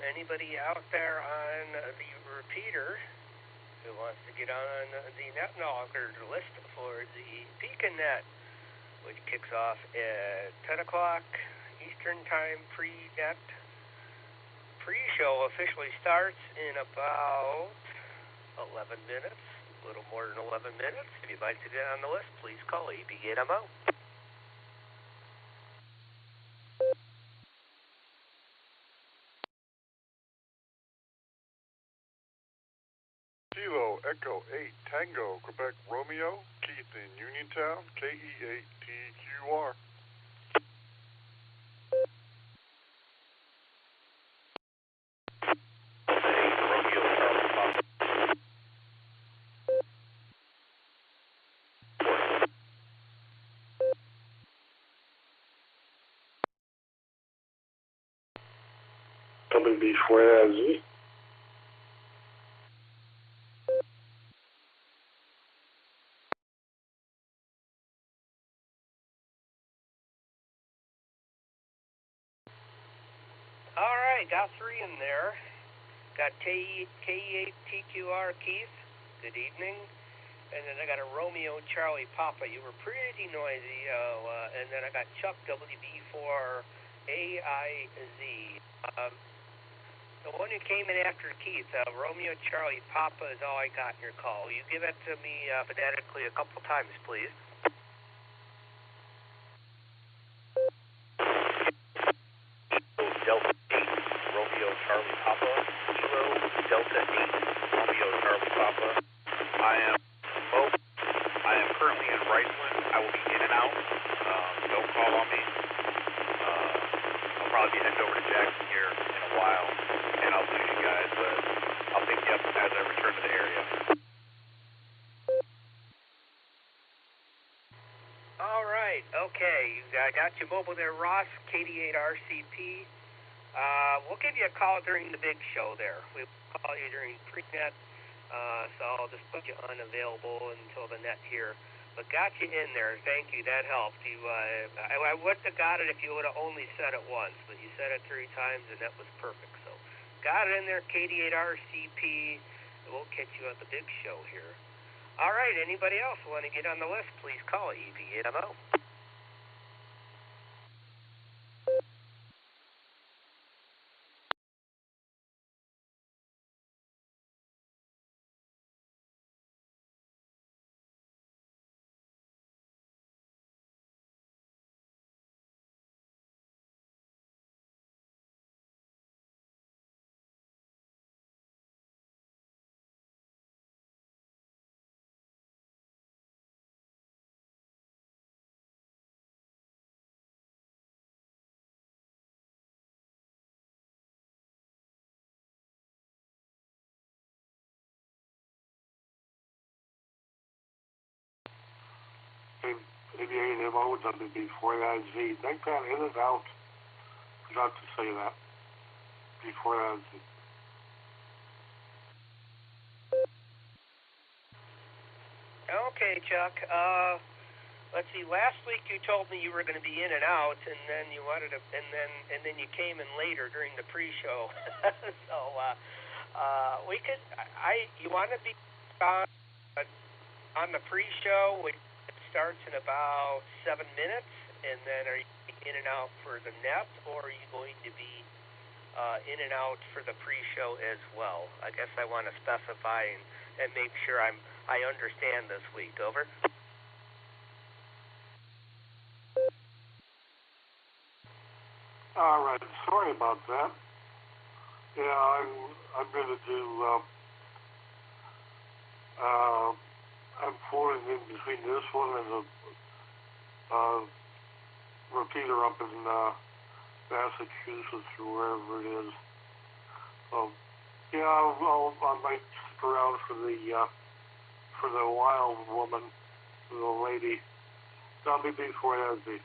Anybody out there on the repeater who wants to get on the NetKnowledge list for the Beacon Net, which kicks off at 10 o'clock Eastern Time pre-net. Pre-show officially starts in about 11 minutes, a little more than 11 minutes. If you'd like to get on the list, please call EBGetMO. Kilo Echo 8 Tango Quebec Romeo, Keith in Uniontown, KE8TQR. Coming before Z. All right, got three in there. Got KE8TQR Keith, good evening. And then I got a Romeo Charlie Papa. You were pretty noisy. And then I got Chuck WB4AIZ. The one who came in after Keith, Romeo Charlie Papa, is all I got in your call. You give it to me phonetically a couple times, please. Delta 8, Romeo Charlie Papa. Kilo Delta 8, Romeo Charlie Papa. I am currently in Riceland. I will be in and out. Don't call on me. I'll probably be heading over to Jackson here in a while, and I'll lose you guys, but I'll pick you up as I return to the area. All right, okay. I got you mobile there, Ross, KD8RCP. We'll give you a call during the big show there. We'll call you during pre-net, so I'll just put you unavailable until the net here. But got you in there. Thank you. That helped. I wouldn't have got it if you would have only said it once, but you said it 3 times, and that was perfect. So got it in there, KD8RCP. We'll catch you at the big show here. All right, anybody else want to get on the list, please call EBGetMO. EBGetMO WB4IZ. They got in and out. Forgot to say that. Before IZ. Okay, Chuck. Let's see. Last week you told me you were going to be in and out, and then you wanted to, and then you came in later during the pre-show. So we could. You want to be on the pre-show, which starts in about 7 minutes, and then are you in and out for the net, or are you going to be in and out for the pre-show as well? I guess I want to specify and make sure I understand this week. Over. All right. Sorry about that. Yeah, I'm going to do. I'm falling in between this one and the repeater up in Massachusetts or wherever it is. Yeah, I might stick around for the wild woman, the lady. WB4IZ.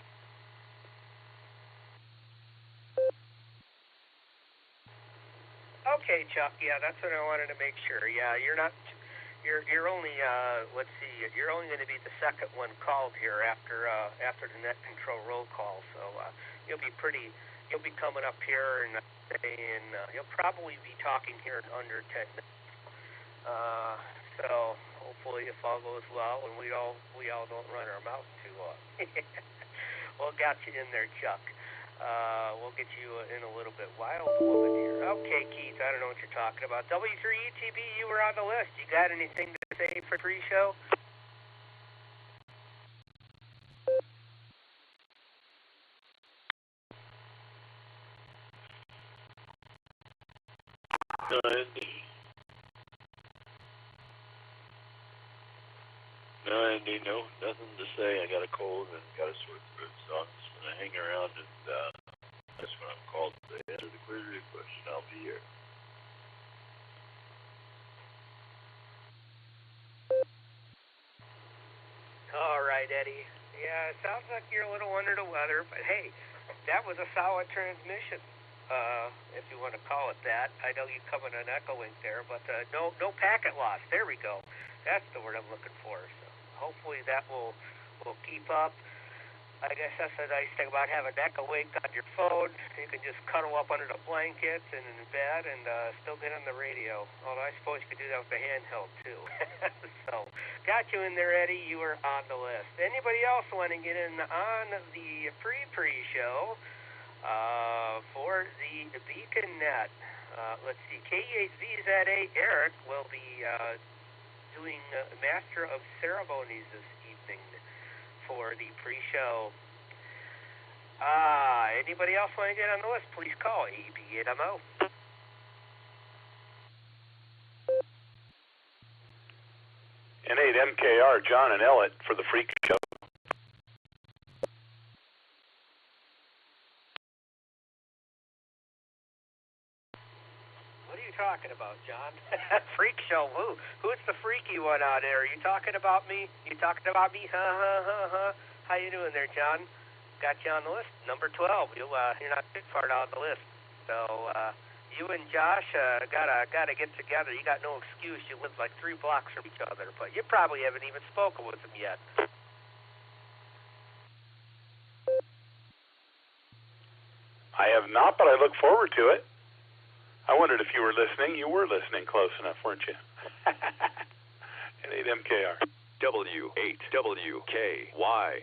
Okay, Chuck. Yeah, that's what I wanted to make sure. Yeah, you're not. You're only. Let's see. You're only going to be the second one called here after the net control roll call. So you'll be coming up here, and saying he'll probably be talking here in under 10 minutes. So hopefully, if all goes well, and we all don't run our mouth too long. We'll get you in there, Chuck. We'll get you in a little bit. Wild woman here. Okay, Keith, I don't know what you're talking about. W3ETB, you were on the list. You got anything to say for pre-show? No, Andy. No, Andy, no, nothing to say. I got a cold and got a sore throat, so I'm just going to hang around, and that's when I'm called to answer the query question. I'll be here. All right, Eddie. Yeah, it sounds like you're a little under the weather, but hey, that was a solid transmission, if you want to call it that. I know you come in an Echolink there, but no packet loss. There we go. That's the word I'm looking for. So hopefully that will keep up. I guess that's the nice thing about having Echolink on your phone. You can just cuddle up under the blankets and in bed and still get on the radio. Although I suppose you could do that with the handheld too. So got you in there, Eddie. You were on the list. Anybody else want to get in on the pre-show for the Beacon Net? Let's see. K8VZA Eric will be doing Master of Ceremonies this evening for the pre-show. Anybody else want to get on the list? Please call EB8MO. N8 MKR, John and Ellett for the Freak Show. What are you talking about, John? Freak show? Who's the freaky one out there? Are you talking about me? You talking about me? How you doing there, John? Got you on the list. Number 12. You're not too far down the list. So you and Josh gotta get together. You got no excuse. You live like 3 blocks from each other, but you probably haven't even spoken with them yet. I have not, but I look forward to it. I wondered if you were listening. You were listening close enough, weren't you? N8 MKR. W8WKY.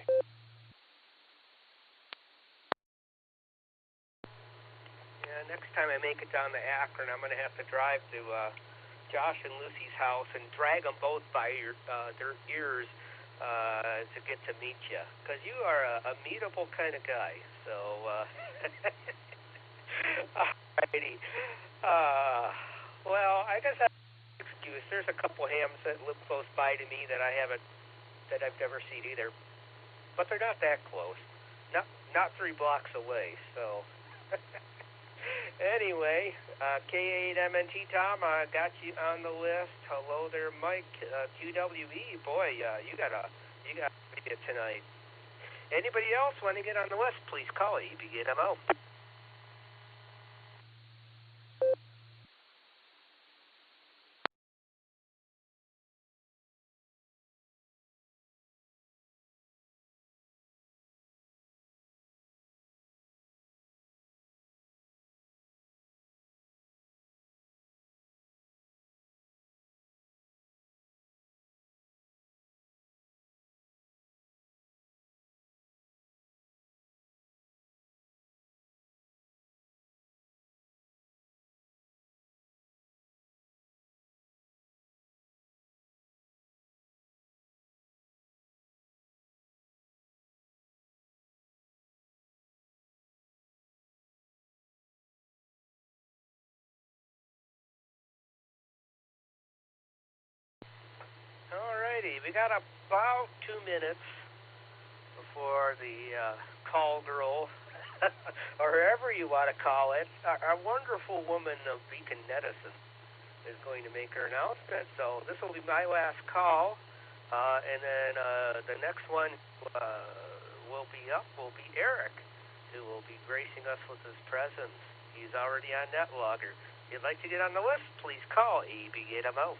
Yeah, next time I make it down to Akron, I'm going to have to drive to Josh and Lucy's house and drag them both by their ears to get to meet you. Because you are a meetable kind of guy. So, alrighty. Well, I guess that's an excuse. There's a couple hams that live close by to me that I've never seen either. But they're not that close. Not 3 blocks away, so... Anyway, K8MNT Tom, I got you on the list. Hello there, Mike. QWE, boy, you got it tonight. Anybody else want to get on the list? Please call EB8MO. Alrighty, we got about 2 minutes before the call girl, or however you want to call it, our wonderful woman of Beacon Netison is going to make her announcement. So this will be my last call, and then the next one will be Eric, who will be gracing us with his presence. He's already on NetLogger. If you'd like to get on the list, please call EB8MO.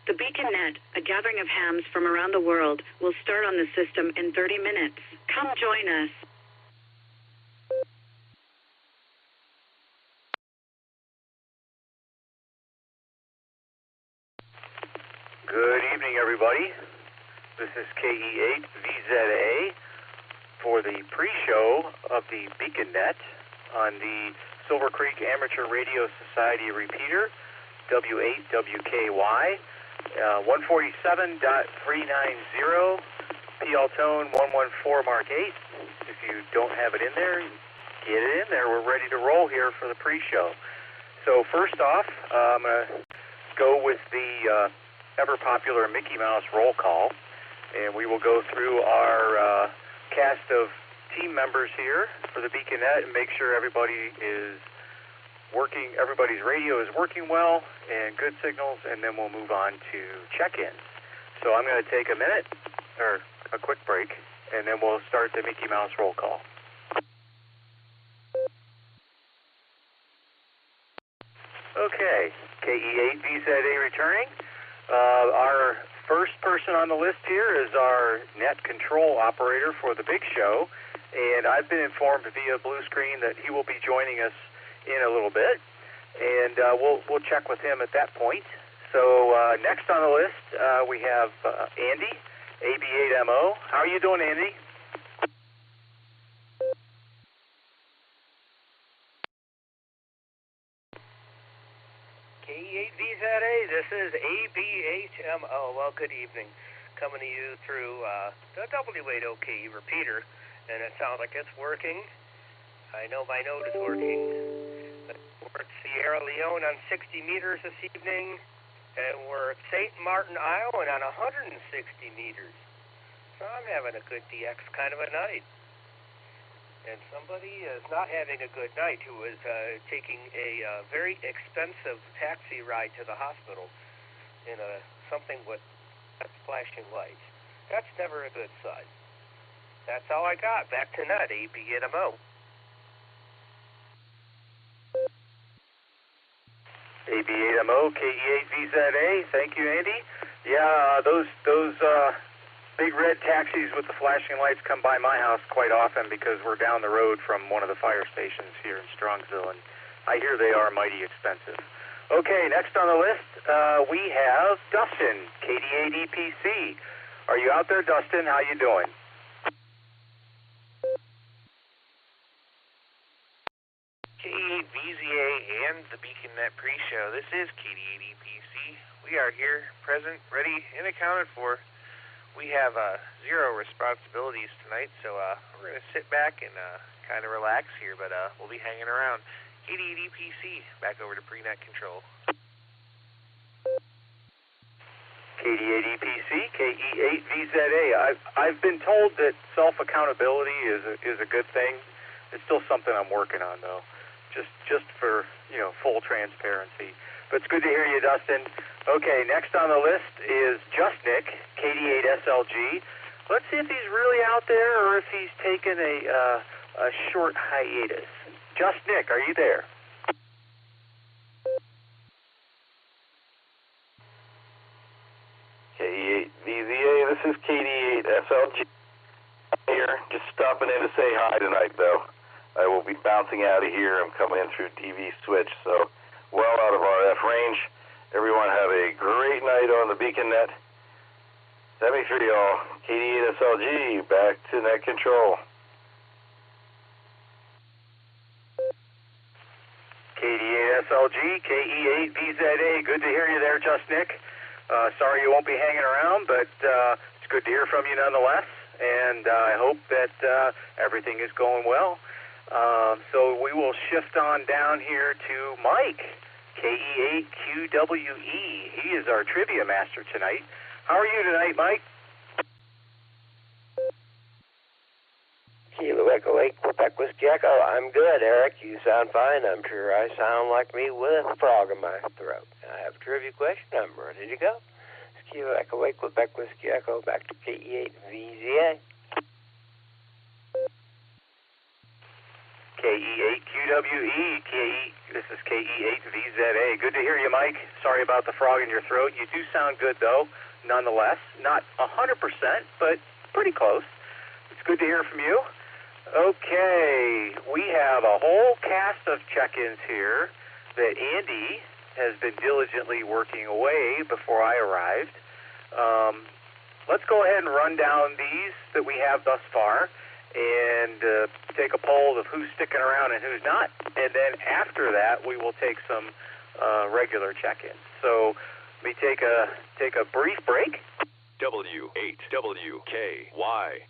The Beacon Net, a gathering of hams from around the world, will start on the system in 30 minutes. Come join us. Good evening, everybody. This is KE8VZA for the pre-show of the Beacon Net on the Silvercreek Amateur Radio Society repeater, W8WKY, 147.390, PL tone 114 Mark 8. If you don't have it in there, get it in there. We're ready to roll here for the pre-show. So first off, I'm going to go with the ever-popular Mickey Mouse roll call, and we will go through our cast of team members here for the Beacon Net and make sure everybody is working, everybody's radio is working well and good signals, and then we'll move on to check-ins. So I'm going to take a minute, or a quick break, and then we'll start the Mickey Mouse roll call. Okay, KE8VZA returning. Our first person on the list here is our net control operator for the big show, and I've been informed via Blue Screen that he will be joining us in a little bit, and we'll check with him at that point. So next on the list we have Andy, AB8MO. How are you doing, Andy? KE8VZA, this is AB8MO. Well, good evening. Coming to you through the W8OK repeater, and it sounds like it's working. I know my node is working. We're at Sierra Leone on 60 meters this evening, and we're at St. Martin, Iowa on 160 meters. So I'm having a good DX kind of a night. And somebody is not having a good night who is taking a very expensive taxi ride to the hospital in something with flashing lights. That's never a good sign. That's all I got. Back to net, AB8MO. AB8MO, KE8VZA. Thank you, Andy. Yeah, those big red taxis with the flashing lights come by my house quite often because we're down the road from one of the fire stations here in Strongsville, and I hear they are mighty expensive. Okay, next on the list, we have Dustin, KD8EPC. Are you out there, Dustin? How you doing? KE8VZA and the Beacon Net pre-show. This is KD8EPC. We are here, present, ready, and accounted for. We have zero responsibilities tonight, so we're going to sit back and kind of relax here, but we'll be hanging around. KD8EPC, back over to pre-net control. KD8EPC, KE8VZA. I've been told that self-accountability is a good thing. It's still something I'm working on, though, just for, full transparency. But it's good to hear you, Dustin. Okay, next on the list is Just Nick, KD8SLG. Let's see if he's really out there or if he's taken a short hiatus. Just Nick, are you there? KE8VZA, this is KD8SLG here. Just stopping in to say hi tonight, though. I will be bouncing out of here. I'm coming in through TV switch, so well out of RF range. Everyone have a great night on the Beacon Net. 73 y'all. KD8SLG, back to net control. KD8SLG, KE8VZA. Good to hear you there, Just Nick. Sorry you won't be hanging around, but it's good to hear from you nonetheless, and I hope that everything is going well. So we will shift on down here to Mike, KE8QWE. He is our trivia master tonight. How are you tonight, Mike? Kilo Echo 8, Quebec Whiskey Echo. I'm good, Eric. You sound fine. I'm sure I sound like me with a frog in my throat. I have a trivia question. I'm ready to go. It's Kilo Echo 8, Quebec Whiskey Echo. Back to KE8VZA. KE8QWE, this is KE8VZA. Good to hear you, Mike. Sorry about the frog in your throat. You do sound good, though, nonetheless. Not 100%, but pretty close. It's good to hear from you. Okay, we have a whole cast of check-ins here that Andy has been diligently working away before I arrived. Let's go ahead and run down these that we have thus far and take a poll of who's sticking around and who's not. And then after that, we will take some regular check-ins. So let me take a brief break. W8WKY.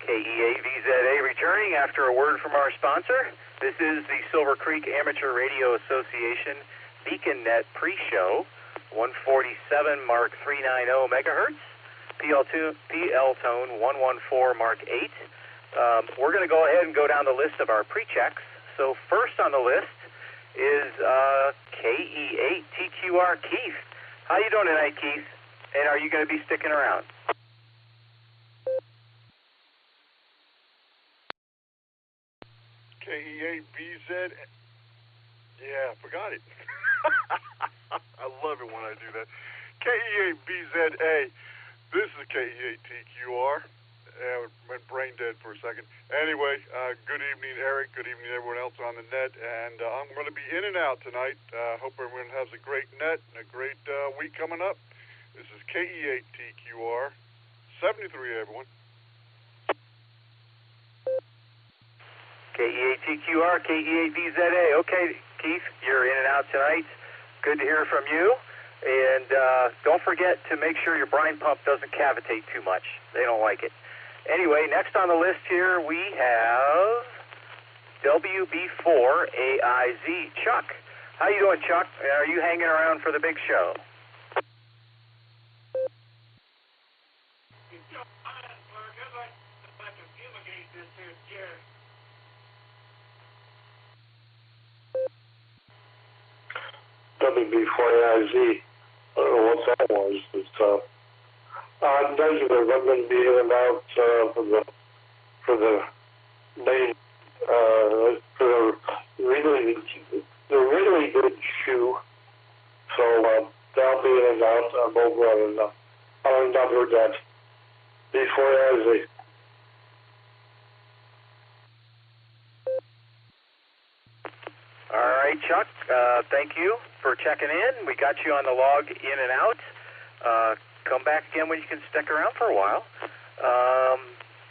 KE8VZA returning after a word from our sponsor. This is the Silvercreek Amateur Radio Association BeaconNet pre-show, 147 Mark 390 megahertz, PL tone 114 Mark 8. We're going to go ahead and go down the list of our pre-checks. So first on the list is KE8TQR Keith. How you doing tonight, Keith? And are you going to be sticking around? KE8VZ. Yeah, forgot it. I love it when I do that. KE8VZA. This is KE8TQR. Went brain dead for a second. Anyway, good evening, Eric. Good evening, everyone else on the net. And I'm going to be in and out tonight. Hope everyone has a great net and a great week coming up. This is KE8TQR. 73, everyone. KE8TQR, KE8VZA. Okay, Keith, you're in and out tonight. Good to hear from you. And don't forget to make sure your brine pump doesn't cavitate too much. They don't like it. Anyway, next on the list here we have WB4AIZ. Chuck. How you doing, Chuck? Are you hanging around for the big show? WB4AIZ. I don't know what that was, but I'm negative. I'm going to be in and out for the main for the really good shoe. So I'll be in and out. I'm over on another that B4AIZ. All right, Chuck, thank you for checking in. We got you on the log in and out. Come back again when you can stick around for a while.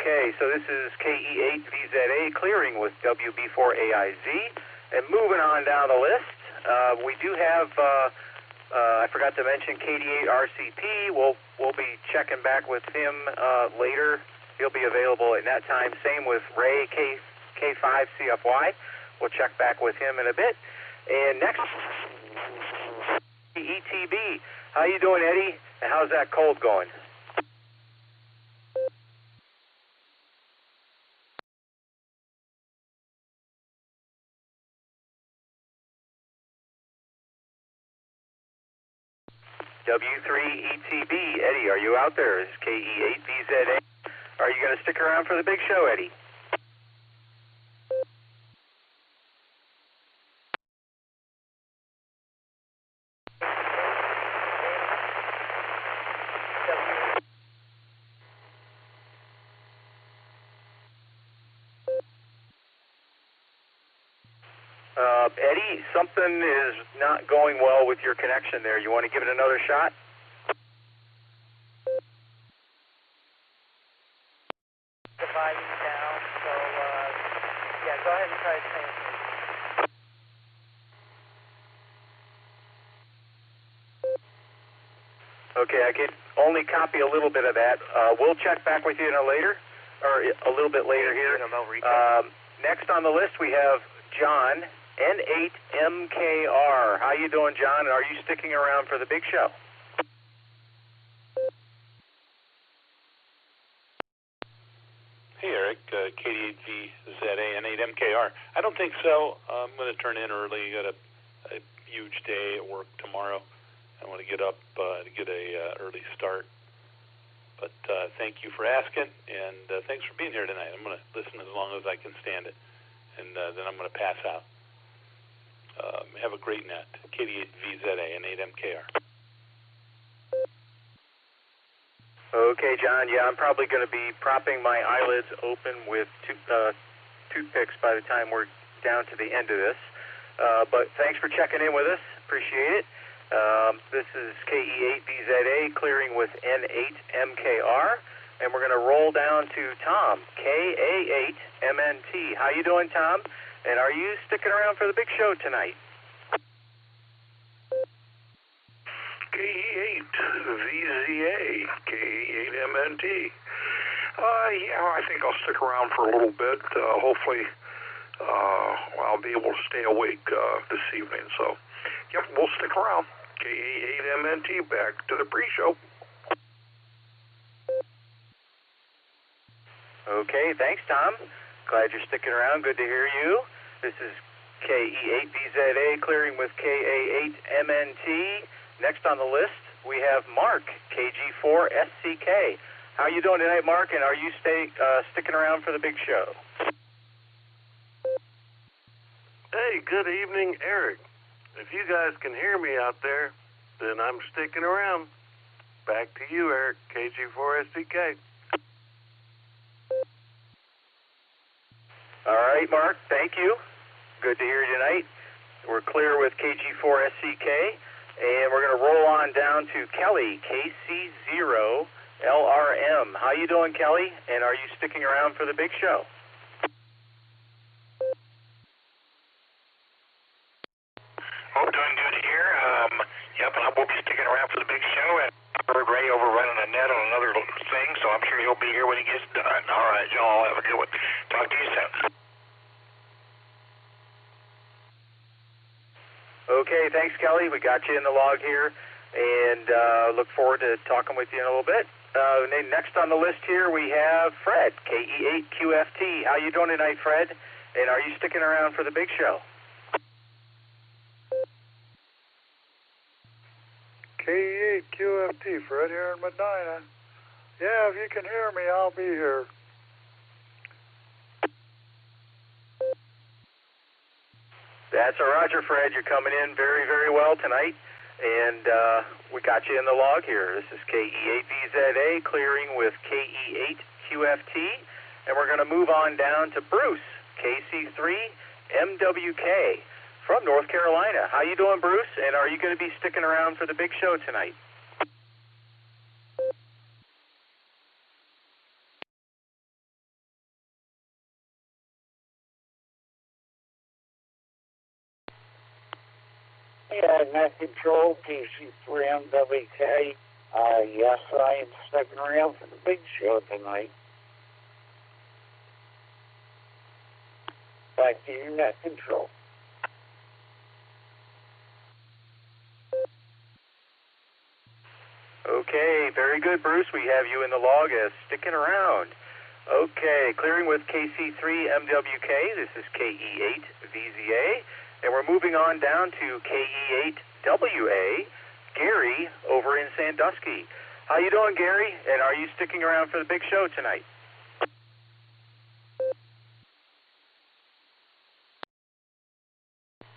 Okay, so this is KE8VZA clearing with WB4AIZ. And moving on down the list, we do have, I forgot to mention, KD8RCP. We'll be checking back with him later. He'll be available at that time. Same with Ray K5CFY. We'll check back with him in a bit. And next, ETB. How you doing, Eddie? And how's that cold going? W3ETB. Eddie, are you out there? This is KE8VZA. Are you going to stick around for the big show, Eddie? Eddie, something is not going well with your connection there. You want to give it another shot? The volume down, so yeah, go ahead and try saying. Okay, I can only copy a little bit of that. We'll check back with you a little bit later here. Next on the list we have John, N8MKR. How you doing, John? And are you sticking around for the big show? Hey, Eric, KD8VZA, N8MKR. I don't think so. I'm going to turn in early. Got a huge day at work tomorrow. I want to get up to get a early start. But thank you for asking, and thanks for being here tonight. I'm going to listen as long as I can stand it, and then I'm going to pass out. Have a great net. KD8VZA and 8MKR. Okay, John. Yeah, I'm probably going to be propping my eyelids open with toothpicks by the time we're down to the end of this. But thanks for checking in with us. Appreciate it. This is KE8VZA clearing with N8MKR, and we're going to roll down to Tom, KA8MNT. How you doing, Tom? And are you sticking around for the big show tonight? KE8VZA, KE8MNT. Yeah, I think I'll stick around for a little bit. Hopefully, I'll be able to stay awake this evening. So, yep, we'll stick around. KE8MNT, back to the pre-show. Okay, thanks, Tom. Glad you're sticking around. Good to hear you. This is KE8VZA clearing with KA8MNT. Next on the list, we have Mark, KG4SCK. How you doing tonight, Mark, and are you sticking around for the big show? Hey, good evening, Eric. If you guys can hear me out there, then I'm sticking around. Back to you, Eric, KG4SCK. All right, Mark, thank you. Good to hear you tonight. We're clear with KG4SCK, and we're going to roll on down to Kelly, KC0LRM. How you doing, Kelly, and are you sticking around for the big show? Oh, doing good here. Yep, and I will be sticking around for the big show, and I heard Ray overrunning a net on another thing, so I'm sure he'll be here when he gets done. All right, y'all, have a good one. Talk to you soon. Okay, thanks, Kelly. We got you in the log here, and look forward to talking with you in a little bit. Next on the list here, we have Fred, KE8QFT. How you doing tonight, Fred? And are you sticking around for the big show? KE8QFT, Fred here in Medina. Yeah, if you can hear me, I'll be here. That's a roger, Fred. You're coming in very, very well tonight, and we got you in the log here. This is KE8VZA clearing with KE8QFT, and we're going to move on down to Bruce, KC3MWK from North Carolina. How you doing, Bruce, and are you going to be sticking around for the big show tonight? Yeah, net control, KC3MWK. Yes, I am sticking around for the big show tonight. Back to your net control. Okay, very good, Bruce. We have you in the log as sticking around. Okay, clearing with KC3MWK. This is KE8VZA. And we're moving on down to KE8WA, Gary over in Sandusky. How you doing, Gary? And are you sticking around for the big show tonight?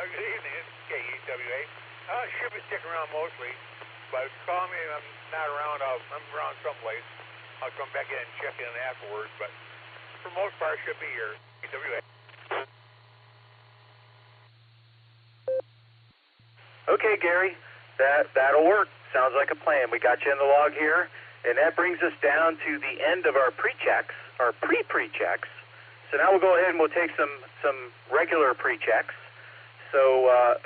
Good evening. This is KE8WA. I should be sticking around mostly, but if you call me and I'm not around, I'm around someplace. I'll come back in and check in afterwards, but for the most part, I should be here. KE8WA. Okay, Gary, that'll work. Sounds like a plan. We got you in the log here, and that brings us down to the end of our pre-checks, our pre-checks. So now we'll go ahead and we'll take some regular pre-checks. So I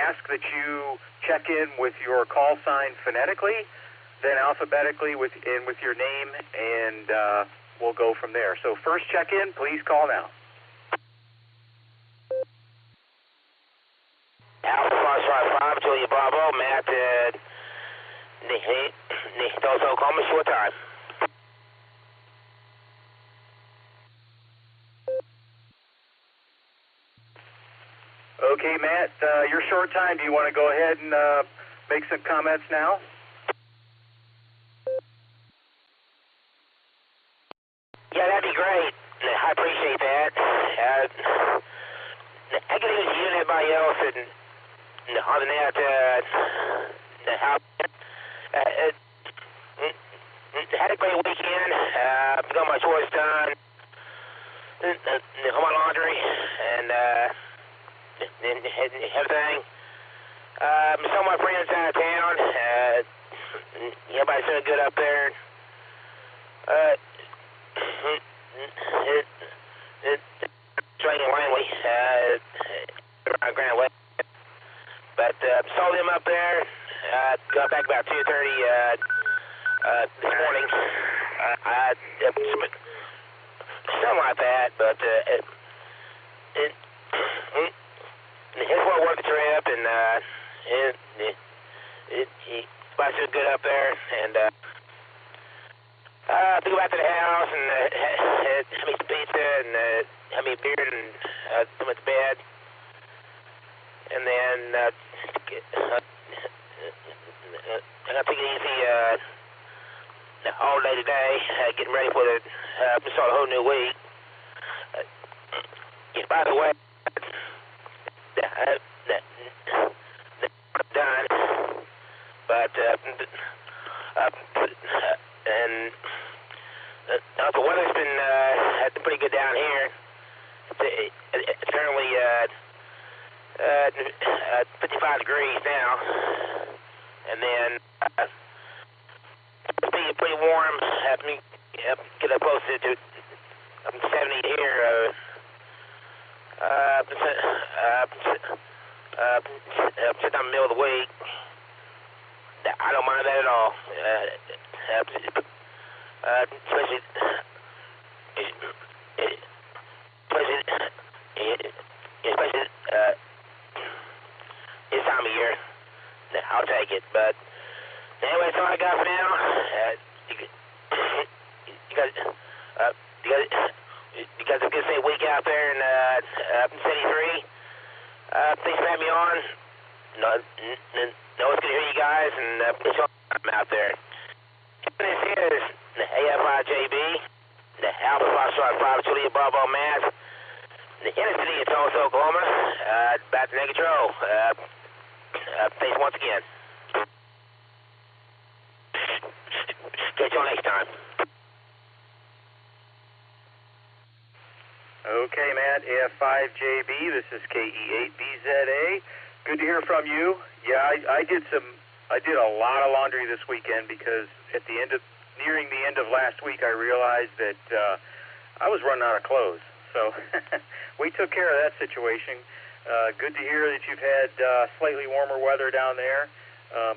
ask that you check in with your call sign phonetically, then alphabetically with your name, and we'll go from there. So first check-in, please call now. Alpha Fox 55, Julia Bravo, Matt, Nicholas, Oklahoma, short time. Okay, Matt, your short time. Do you want to go ahead and make some comments now? Yeah, that'd be great. I appreciate that. I can use you and everybody else on the net. Had a great weekend. Got my chores done. All my laundry and everything. Some of my friends out of town. Everybody's doing good up there. It's raining Langley, around Grand West. But saw them up there. Got back about 2:30 this morning. Something like that, but it's well worth the trip, and everybody's doing good up there, and to go back to the house and have me some pizza and have me a beer and come to bed, and then I'm gonna take it easy all day today, getting ready for the start a whole new week. By the way, done, but and the weather's been pretty good down here. It's currently 55 degrees now, and then it's pretty warm. Have me get up close to 70 here. Sit down in the middle of the week. I don't mind that at all. Especially this time of year. I'll take it. But anyway, that's all I got for now. Because it's gonna say week out there in City 3. Thanks for having me on. No, it's good to hear you guys, and I'm out there. This is the AFIJB, the Alpha Foxtrot 5 Julia Bravo Mass, the inner city of Tulsa, Oklahoma. Back to Naked Control. Thanks once again. Catch you next time. Okay, Matt, AF5JB, this is KE8BZA. Good to hear from you. Yeah, I did a lot of laundry this weekend because nearing the end of last week, I realized that I was running out of clothes. So we took care of that situation. Good to hear that you've had slightly warmer weather down there,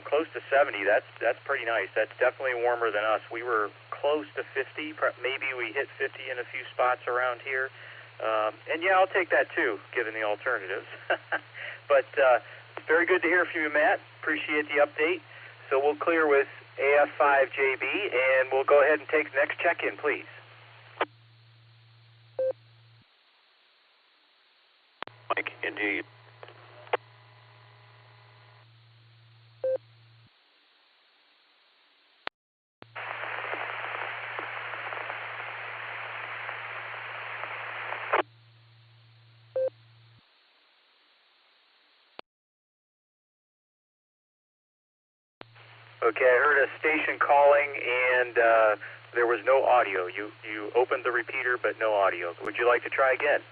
close to 70. That's pretty nice. That's definitely warmer than us. We were close to 50. Maybe we hit 50 in a few spots around here. And yeah, I'll take that too, given the alternatives. But very good to hear from you, Matt. Appreciate the update. So we'll clear with AF5JB, and we'll go ahead and take the next check-in, please. Mike, indeed. Okay, I heard a station calling, and there was no audio. You opened the repeater, but no audio. Would you like to try again?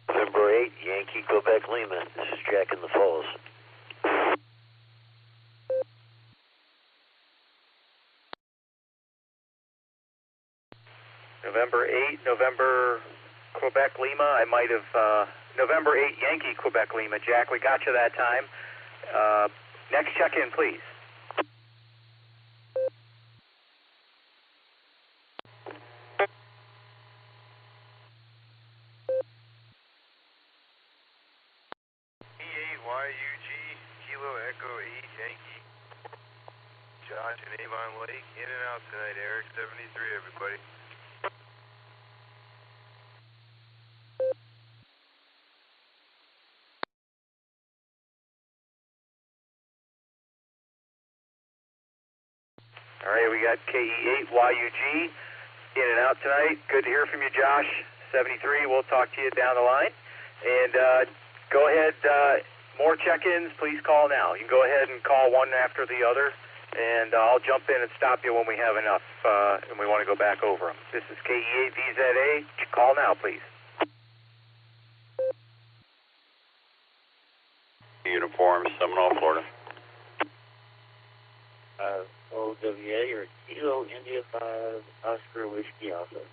November 8, Yankee, Quebec, Lima. This is Jack in the Falls. November 8, November Quebec, Lima. I might have... November 8, Yankee, Quebec, Lima. Jack, we got you that time. Next check-in, please. E8YUG, Kilo Echo 8, Yankee. Josh and Avon Lake. In and out tonight, Eric. 73, everybody. All right, we got KE8YUG in and out tonight. Good to hear from you, Josh. 73, we'll talk to you down the line. And go ahead, more check-ins, please call now. You can go ahead and call one after the other, and I'll jump in and stop you when we have enough, and we want to go back over them. This is KE8VZA. Call now, please. Uniform, Seminole, Florida. OWA or Kilo India 5 Oscar Whiskey Alpha.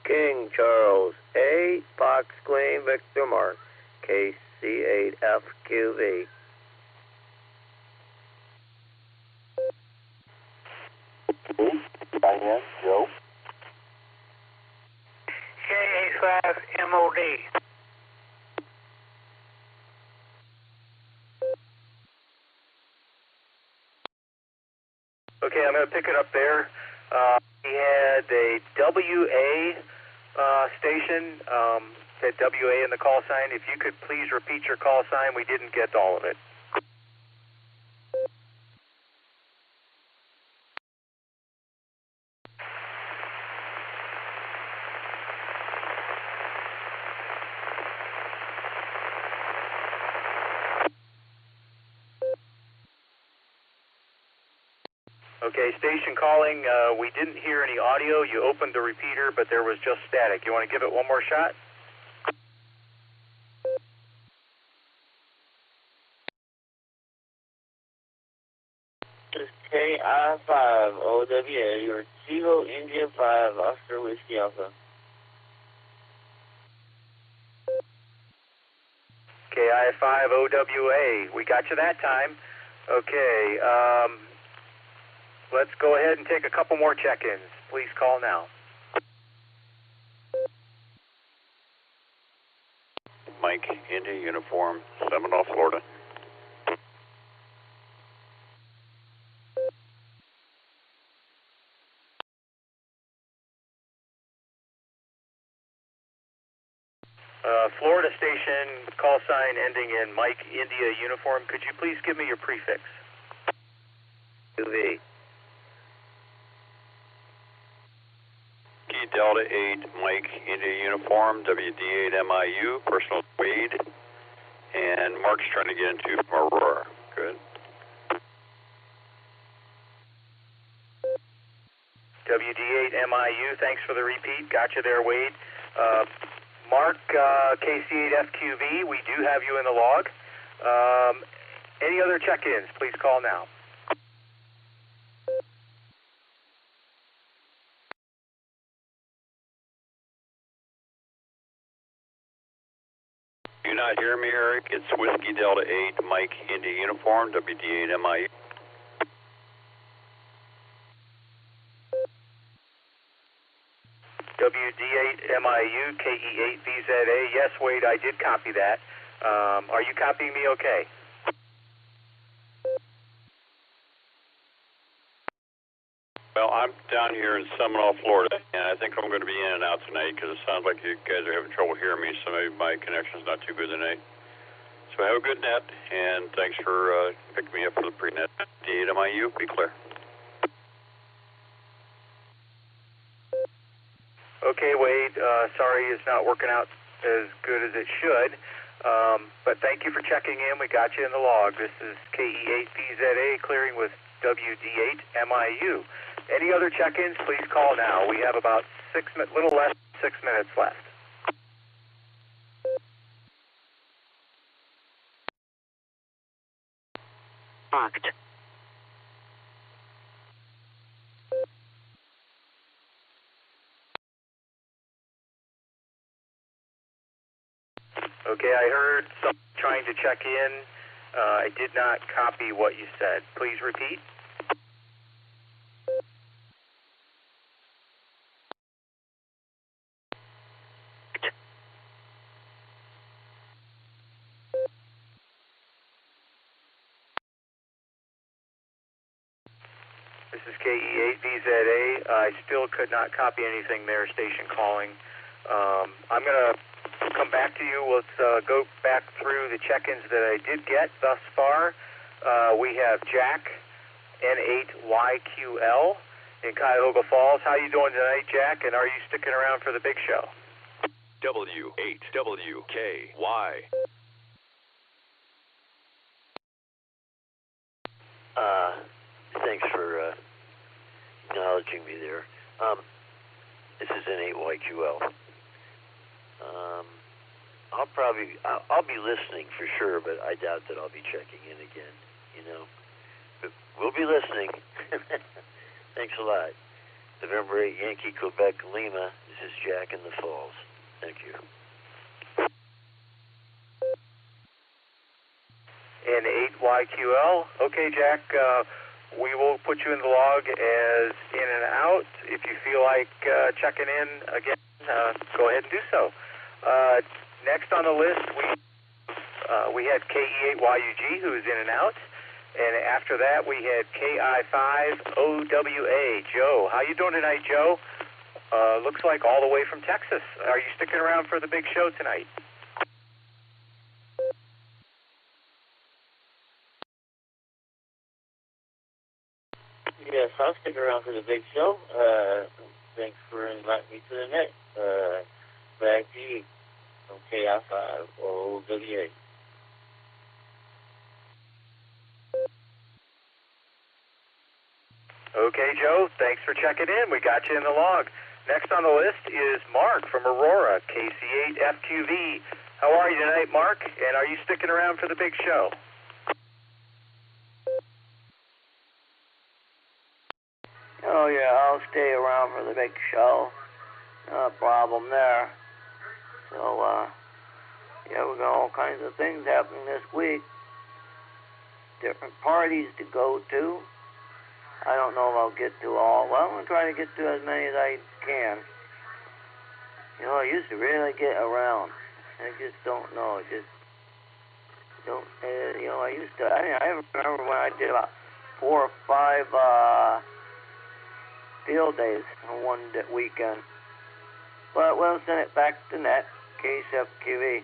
King Charles A. Fox Queen Victor Mark KC8FQV. Diane, Joe. K85MOD. Okay, I'm going to pick it up there. We had a WA station, said WA in the call sign. If you could please repeat your call sign, we didn't get all of it. Okay, station calling, we didn't hear any audio. You opened the repeater, but there was just static. You want to give it one more shot? This is KI5OWA or Kilo India 5 Oscar Whiskey Alpha. KI5OWA, we got you that time. Okay, let's go ahead and take a couple more check-ins. Please call now. Mike, India Uniform, Seminole, Florida. Florida station, call sign ending in Mike, India Uniform. Could you please give me your prefix? UV. Delta 8, Mike, India Uniform, WD8MIU, personal Wade, and Mark's trying to get into from Aurora. Good. WD8MIU, thanks for the repeat. Got you there, Wade. Mark, KC8FQV, we do have you in the log. Any other check-ins, please call now. Do you not hear me, Eric? It's Whiskey Delta 8, Mike, India Uniform, WD8MIU. WD8MIU, KE8VZA. Yes, Wade, I did copy that. Are you copying me okay? Well, I'm down here in Seminole, Florida, and I think I'm going to be in and out tonight because it sounds like you guys are having trouble hearing me, so maybe my connection's not too good tonight. So have a good net, and thanks for picking me up for the pre-net. D8MIU, be clear. Okay, Wade, sorry it's not working out as good as it should, but thank you for checking in. We got you in the log. This is KE8VZA clearing with WD8MIU. Any other check-ins, please call now. We have about little less than 6 minutes left. Locked. Okay, I heard someone trying to check in. I did not copy what you said. Please repeat. This is KE8VZA. I still could not copy anything there, station calling. I'm going to come back to you. Let's go back through the check-ins that I did get thus far. We have Jack, N8YQL in Cuyahoga Falls. How you doing tonight, Jack? And are you sticking around for the big show? W8WKY. Thanks for acknowledging me there. This is N8YQL. I'll be listening for sure, but I doubt that I'll be checking in again, you know. But we'll be listening. Thanks a lot. November 8, Yankee, Quebec, Lima. This is Jack in the Falls. Thank you. N8YQL. Okay, Jack, we will put you in the log as in and out. If you feel like checking in again, go ahead and do so. Next on the list, we had KE8YUG, who is in and out. And after that, we had KI5OWA. Joe, how you doing tonight, Joe? Looks like all the way from Texas. Are you sticking around for the big show tonight? Yes, I'll stick around for the big show. Thanks for inviting me to the net. Back to you from KI5OWA. Okay, Joe, thanks for checking in. We got you in the log. Next on the list is Mark from Aurora, KC8FQV. How are you tonight, Mark? And are you sticking around for the big show? Oh, yeah, I'll stay around for the big show. No problem there. So, yeah, we got all kinds of things happening this week. Different parties to go to. I don't know if I'll get to all. Well, I'm going to try to get to as many as I can. You know, I used to really get around. I just don't know. Just don't, you know, I remember when I did about 4 or 5 field days on one weekend. But we'll send it back to net, KCFQV.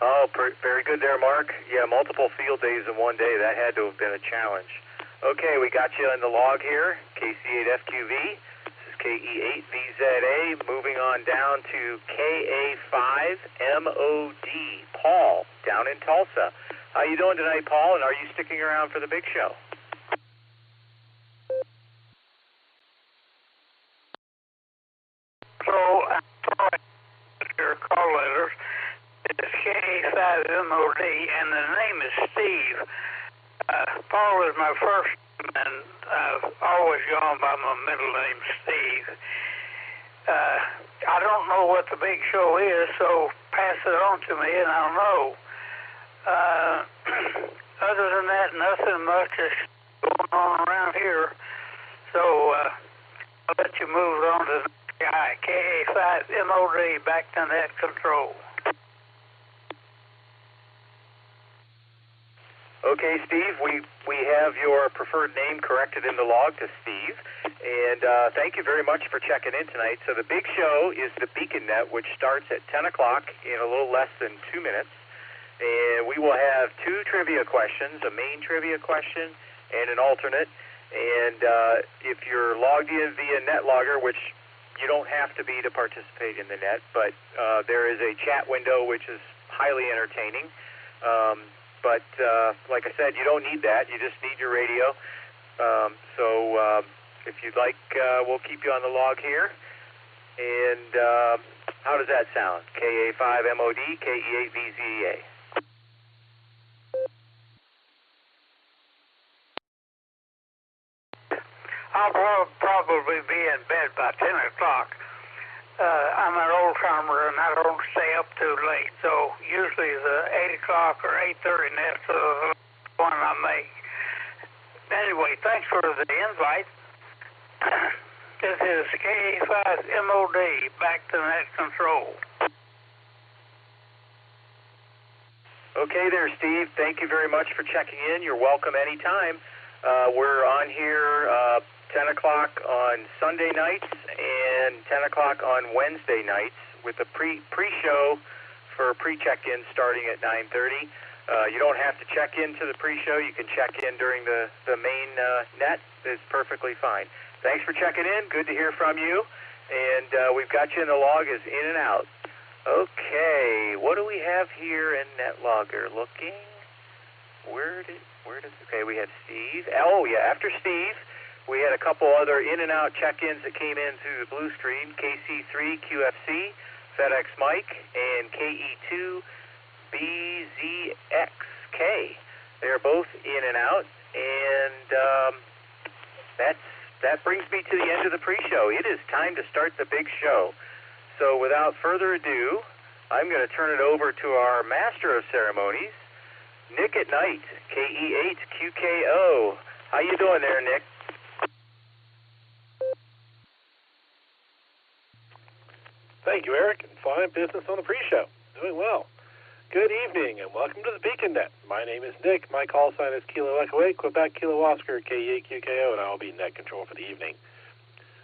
Oh, very good there, Mark. Yeah, multiple field days in one day. That had to have been a challenge. Okay, we got you in the log here, KC8FQV. This is KE8VZA. Moving on down to KA5MOD, Paul, down in Tulsa. How you doing tonight, Paul, and are you sticking around for the big show? So, your call letters. It's KA5MOD, and the name is Steve. Paul is my first name, and I've always gone by my middle name, Steve. I don't know what the big show is, so pass it on to me, and I'll know. Other than that, nothing much is going on around here, so I'll let you move on to the guy, KA5MOD, back to net control. Okay, Steve, we have your preferred name corrected in the log to Steve, and thank you very much for checking in tonight. So the big show is the Beacon Net, which starts at 10 o'clock in a little less than 2 minutes, and we will have 2 trivia questions, a main trivia question and an alternate, and if you're logged in via NetLogger, which you don't have to be to participate in the net, but there is a chat window which is highly entertaining. But like I said, you don't need that. You just need your radio. So if you'd like, we'll keep you on the log here. And how does that sound? KA5MOD, KE8VZA. I'll probably be in bed by 10 o'clock. I'm an old-timer, and I don't stay up too late, so usually the 8 o'clock or 8:30 net's the one I make. Anyway, thanks for the invite. This is KA5MOD, back to net control. Okay there, Steve. Thank you very much for checking in. You're welcome anytime. We're on here 10 o'clock on Sunday nights and 10 o'clock on Wednesday nights with the pre-show for pre-check-in starting at 9:30. You don't have to check into the pre-show. You can check in during the main net. It's perfectly fine. Thanks for checking in. Good to hear from you. And we've got you in the log as in and out. Okay, what do we have here in NetLogger? Looking, okay, we had Steve. Oh, yeah, after Steve, we had a couple other in and out check-ins that came in through the blue stream, KC3 QFC, FedEx Mike, and KE2 BZXK. They're both in and out, and that brings me to the end of the pre-show. It is time to start the big show. So without further ado, I'm going to turn it over to our master of ceremonies, Nick at Nite, KE8QKO. How you doing there, Nick? Thank you, Eric. Fine business on the pre-show. Doing well. Good evening, and welcome to the Beacon Net. My name is Nick. My call sign is Kilo Echo 8, Quebec Kilo Oscar, KE8QKO, and I will be net control for the evening.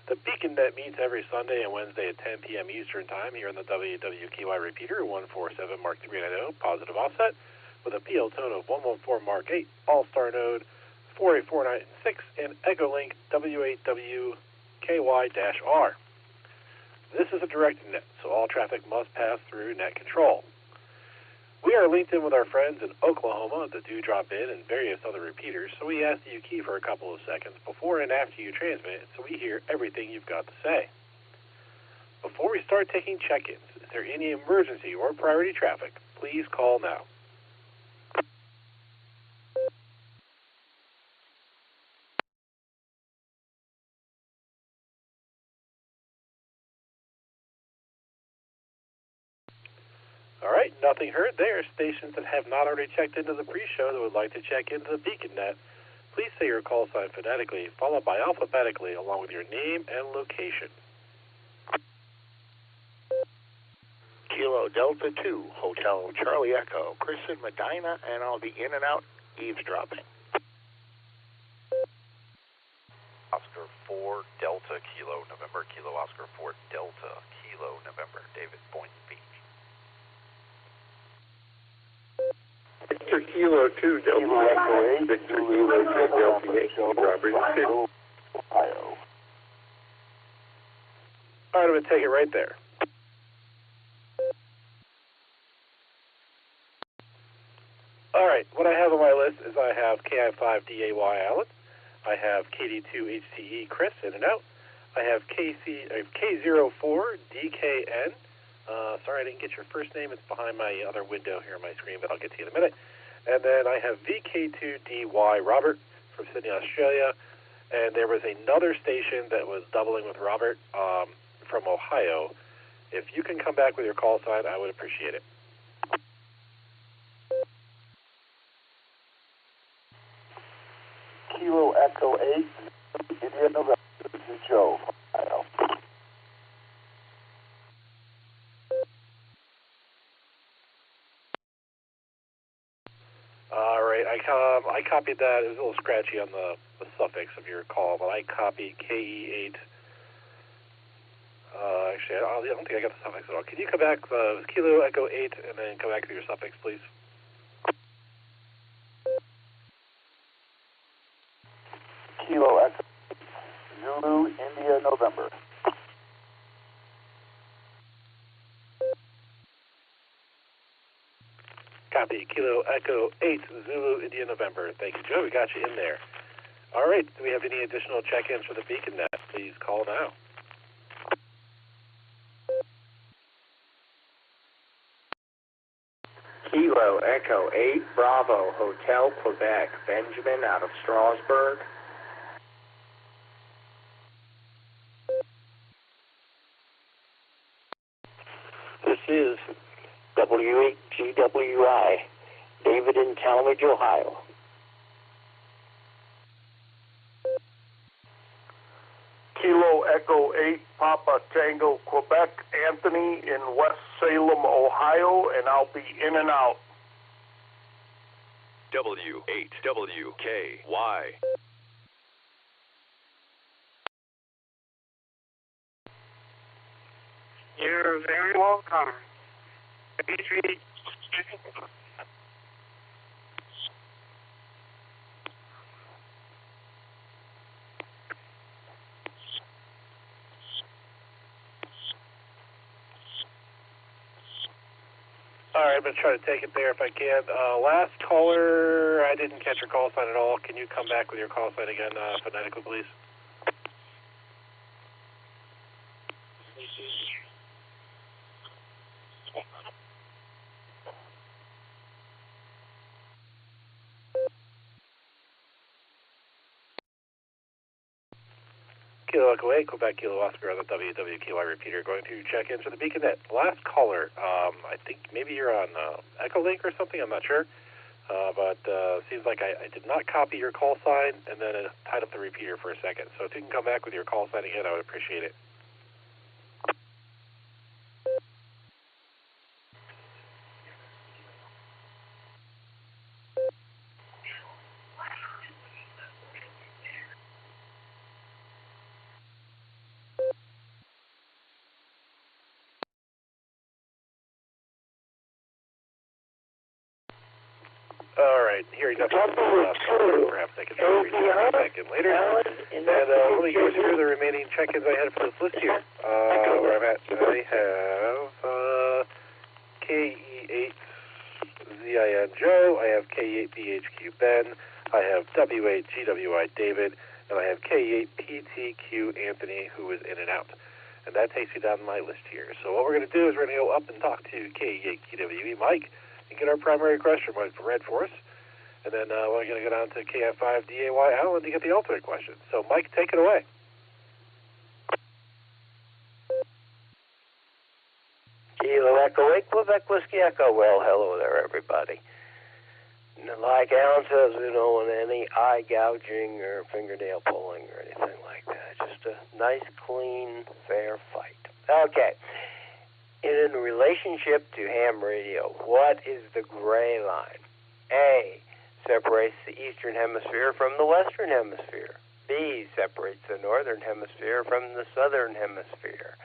The Beacon Net meets every Sunday and Wednesday at 10 p.m. Eastern Time here on the WWKY repeater, 147 Mark 390, positive offset, with a PL tone of 114 Mark 8, Allstar Node 48496, and Echolink W8WKY-R. This is a direct net, so all traffic must pass through net control. We are linked in with our friends in Oklahoma, the Dewdrop In, and various other repeaters, so we ask that you key for a couple of seconds before and after you transmit so we hear everything you've got to say. Before we start taking check-ins, if there any emergency or priority traffic, please call now. All right, nothing heard there. Stations that have not already checked into the pre-show that would like to check into the Beacon Net, please say your call sign phonetically, followed by alphabetically, along with your name and location. Kilo Delta 2, Hotel Charlie Echo, Chris in Medina, and I'll be in and out eavesdropping. Oscar 4, Delta, Kilo, November, Kilo, Oscar 4, Delta, Kilo, November, David, Boynton Beach. Victor Kilo 2, Delta Echo 8, Victor Kilo 2, Delta Echo, Robert Ohio. All right, I'm going to take it right there. All right, what I have on my list is I have KI5DAY Alan, I have KD2HTE Chris in and out, I have K04DKN. Sorry I didn't get your first name. It's behind my other window here on my screen, but I'll get to you in a minute. And then I have VK2DY Robert from Sydney, Australia. And there was another station that was doubling with Robert from Ohio. If you can come back with your call sign, I would appreciate it. Kilo Echo 8, India November, this is Joe, Ohio. All right, I copied that. It was a little scratchy on the suffix of your call, but I copied KE8. Actually, I don't think I got the suffix at all. Can you come back, Kilo Echo 8, and then come back to your suffix, please? Kilo Echo 8, Zulu, India, November. Copy. Kilo Echo 8, Zulu, India, November. Thank you, Joe. We got you in there. All right. Do we have any additional check-ins for the Beacon Net? Please call now. Kilo Echo 8, Bravo, Hotel Quebec, Benjamin out of Strasbourg. This is W8GWI, David in Talmadge, Ohio. Kilo Echo 8, Papa Tango, Quebec, Anthony in West Salem, Ohio, and I'll be in and out. W8WKY. You're very welcome. All right, I'm going to try to take it there if I can. Last caller, I didn't catch your call sign at all. Can you come back with your call sign again phonetically, please? Kilo Echo 8, Quebec Kilo Oscar on the WWKY repeater, going to check in for the BeaconNet. Last caller, I think maybe you're on Echolink or something, I'm not sure. But seems like I did not copy your call sign, and then it tied up the repeater for a second. So if you can come back with your call sign again, I would appreciate it. All right, hearing nothing from the last caller, perhaps I can reach back in later. And let me go through the remaining check-ins I had for this list here. Where I'm at, I have KE8ZIN Joe, I have KE8BHQ Ben, I have W8GWI David, and I have K8PTQ Anthony, who is in and out. And that takes you down my list here. So what we're going to do is we're going to go up and talk to KE8QWE Mike, and get our primary question read for us. And then we're going to go down to KF5DAY Alan to get the alternate question. So, Mike, take it away. Kilo Echo 8, Quebec Whiskey Echo. Well, hello there, everybody. Like Alan says, we don't want any eye gouging or fingernail pulling or anything like that. Just a nice, clean, fair fight. Okay. In relationship to ham radio, what is the gray line? A, separates the eastern hemisphere from the western hemisphere. B, separates the northern hemisphere from the southern hemisphere.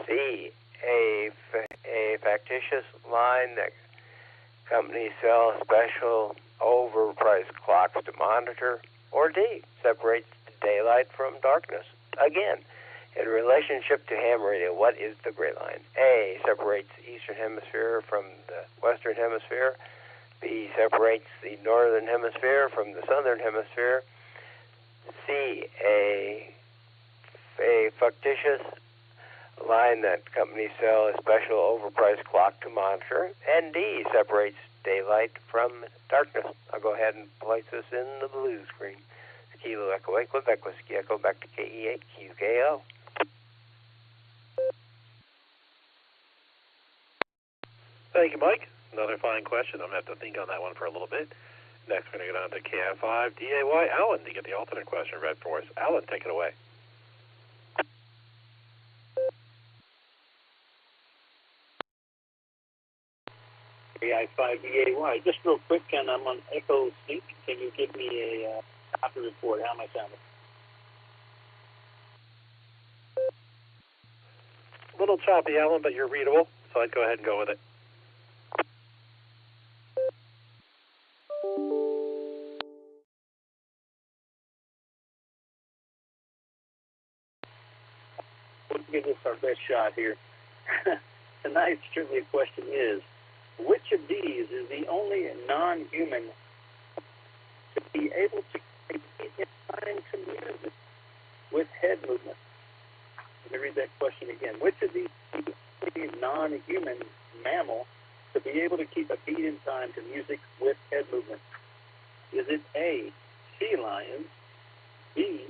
C, a factitious line that companies sell special overpriced clocks to monitor. Or D, separates the daylight from darkness. Again, in relationship to ham radio, what is the gray line? A, separates the eastern hemisphere from the western hemisphere. B, separates the northern hemisphere from the southern hemisphere. C, a factitious line that companies sell a special overpriced clock to monitor. And D, separates daylight from darkness. I'll go ahead and place this in the blue screen. Kilo Echo 8, Quebec Whiskey Echo, back to KE8 QKO. Thank you, Mike. Another fine question. I'm going to have to think on that one for a little bit. Next, we're going to go down to KF5DAY Alan to get the alternate question read for us. Alan, take it away. KI5DAY. Just real quick, and I'm on Echo Sync. Can you give me a copy report? How am I sounding? A little choppy, Alan, but you're readable, so I'd go ahead and go with it. Let's give this our best shot here. Tonight's trivia question is, which of these is the only non-human to be able to communicate in time to music with head movement? Let me read that question again. Which of these is the only non-human mammal to be able to keep a beat in time to music with head movement? Is it A, sea lions, B,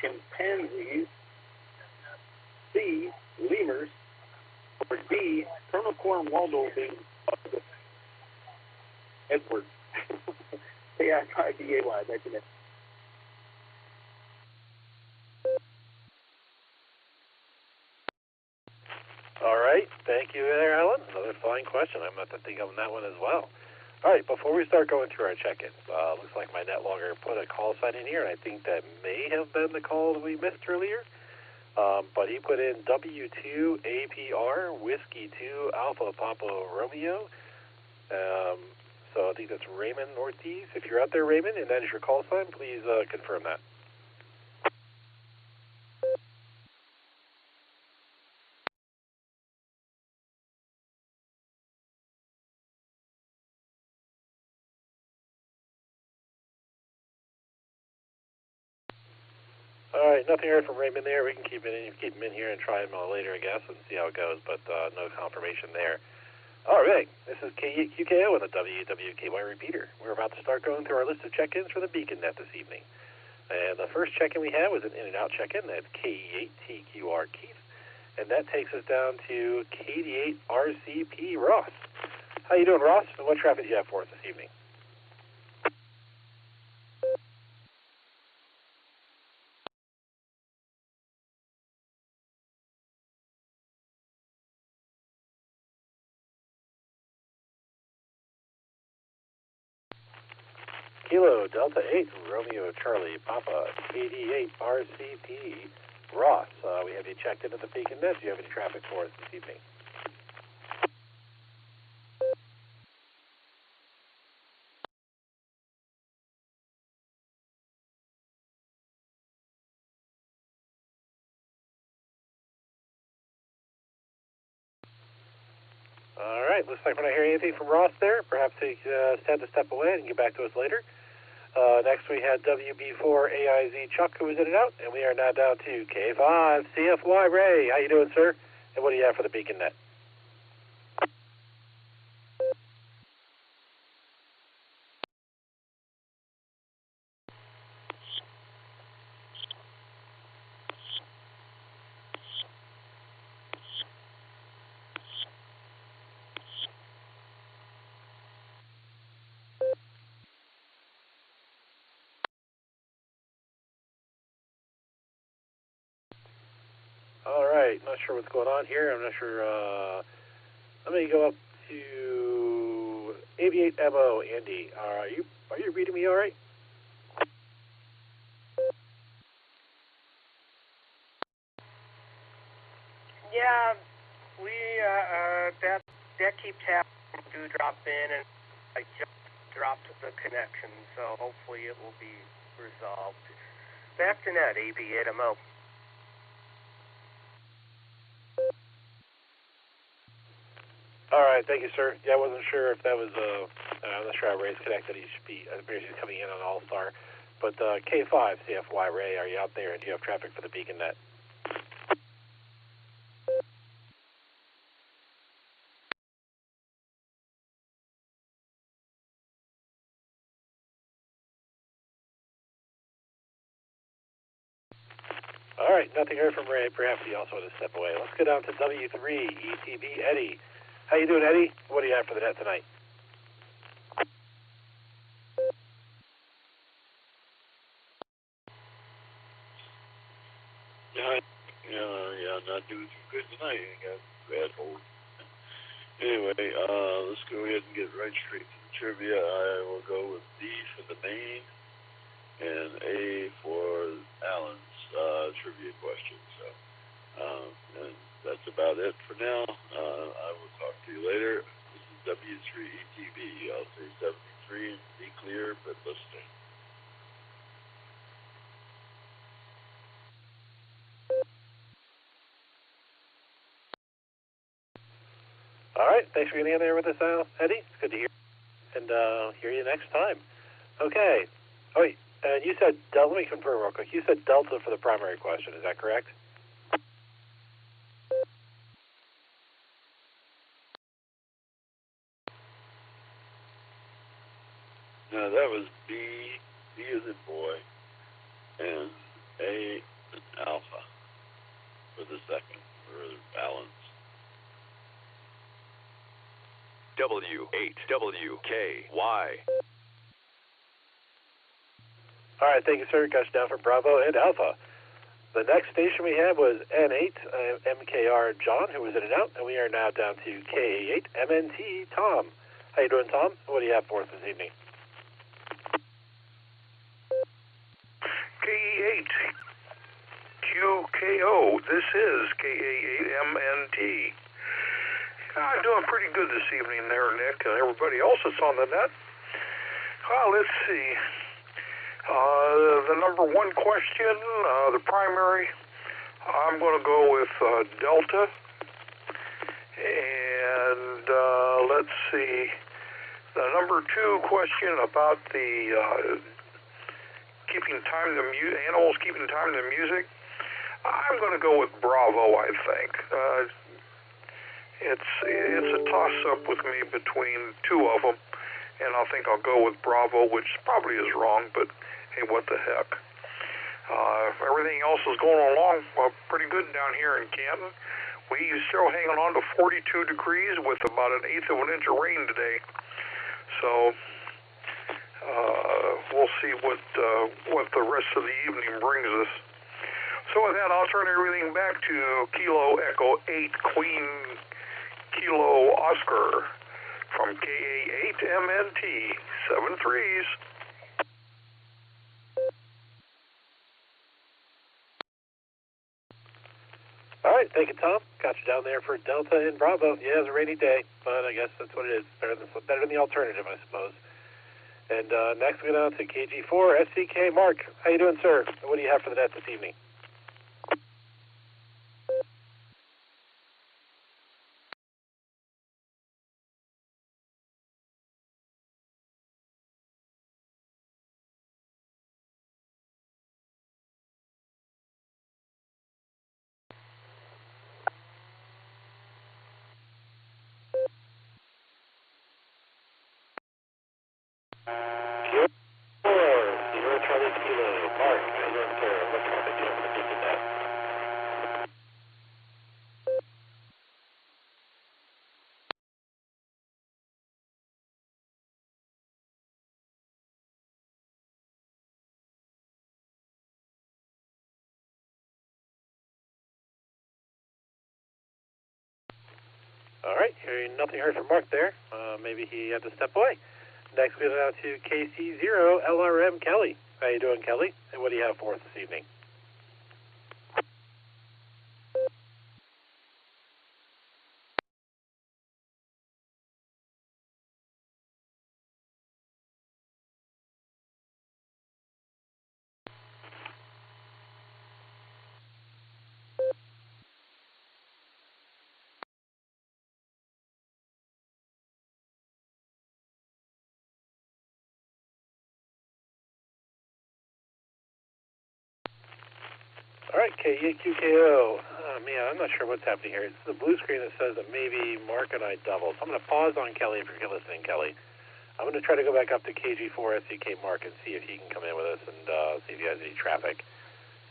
chimpanzees, C, lemurs, or D, Colonel Cornwaldo being Edward? KI5DAY, that's it. All right. Thank you there, Alan. Another fine question. I'm going to have to think on that one as well. All right. Before we start going through our check-ins, looks like my net logger put a call sign in here, and I think that may have been the call that we missed earlier. But he put in W2 APR Whiskey 2 Alpha Papa Romeo. So I think that's Raymond Ortiz. If you're out there, Raymond, and that is your call sign, please confirm that. All right, nothing heard from Raymond there. We can keep him in here and try him later, I guess, and see how it goes, but no confirmation there. All right, this is KQKO with a WWKY repeater. We're about to start going through our list of check-ins for the Beacon Net this evening. And the first check-in we had was an in-and-out check-in. That's KE8TQR Keith. And that takes us down to KD8RCP Ross. How you doing, Ross? And what traffic do you have for us this evening? Kilo Delta 8 Romeo Charlie Papa KD8 RCP Ross. We have you checked into the Beacon Net. Do you have any traffic for us this evening? All right, looks like we're not hearing anything from Ross there. Perhaps he had to step away and get back to us later. Next we had WB4AIZ Chuck, who was in and out, and we are now down to K5 CFY Ray. How you doing, sir? And what do you have for the Beacon Net? All right, not sure what's going on here. I'm not sure. Let me go up to Aviate-MO, Andy. Are you reading me all right? Yeah, we that keeps happening. Do drop in, and I just dropped the connection, so hopefully it will be resolved. Back to net, Aviate-MO. All right, thank you, sir. Yeah, I wasn't sure if that was, I'm not sure how Ray's connected. He should be, he's coming in on Allstar. But K5, CFY Ray, are you out there, and do you have traffic for the Beacon Net? All right, nothing heard from Ray. Perhaps he also had to step away. Let's go down to W3, ETB Eddie. How you doing, Eddie? What do you have for the net tonight? Yeah, not doing too good tonight. I got bad hold. Anyway, let's go ahead and get right straight to the trivia. I will go with D for the main and A for Alan's trivia question. So, and that's about it for now. I will talk to you later. This is W3ETV. I'll say 73 and be clear, but listening. All right, thanks for getting in there with us, Eddie. It's good to hear. And hear you next time. Okay. Oh, wait, and you said Delta. Let me confirm real quick. You said Delta for the primary question. Is that correct? No, that was B as in boy, and A as alpha for the second, for balance. W8WKY. All right, thank you, sir. Got you down for Bravo and Alpha. The next station we had was N8 MKR John, who was in and out, and we are now down to K8 MNT Tom. How you doing, Tom? What do you have for us this evening? K8 KYQKO. This is KA8MNT. I'm doing pretty good this evening there, Nick, and everybody else that's on the net. Let's see. The number one question, the primary, I'm going to go with Delta. And let's see. The number two question about the keeping time to animals keeping time to music. I'm going to go with Bravo. I think it's a toss-up with me between two of them, and I think I'll go with Bravo, which probably is wrong, but hey, what the heck? Everything else is going along pretty good down here in Canton. We're still hanging on to 42 degrees with about an eighth of an inch of rain today. So we'll see what the rest of the evening brings us. So with that, I'll turn everything back to Kilo Echo 8 Queen Kilo Oscar from KA8MNT 73s. All right, thank you, Tom. Got you down there for Delta and Bravo. Yeah, it's a rainy day, but I guess that's what it is. Better than the alternative, I suppose. And next we go down to KG4 SCK Mark. How you doing, sir? What do you have for the net this evening? All right, nothing heard from Mark there. Maybe he had to step away. Next, we go down to KC0 LRM Kelly. How you doing, Kelly? And what do you have for us this evening? All right, KEQKO. Oh, man, I'm not sure what's happening here. It's the blue screen that says that maybe Mark and I doubled. So I'm going to pause on Kelly if you're listening, Kelly. I'm going to try to go back up to KG4 SCK Mark and see if he can come in with us and see if he has any traffic.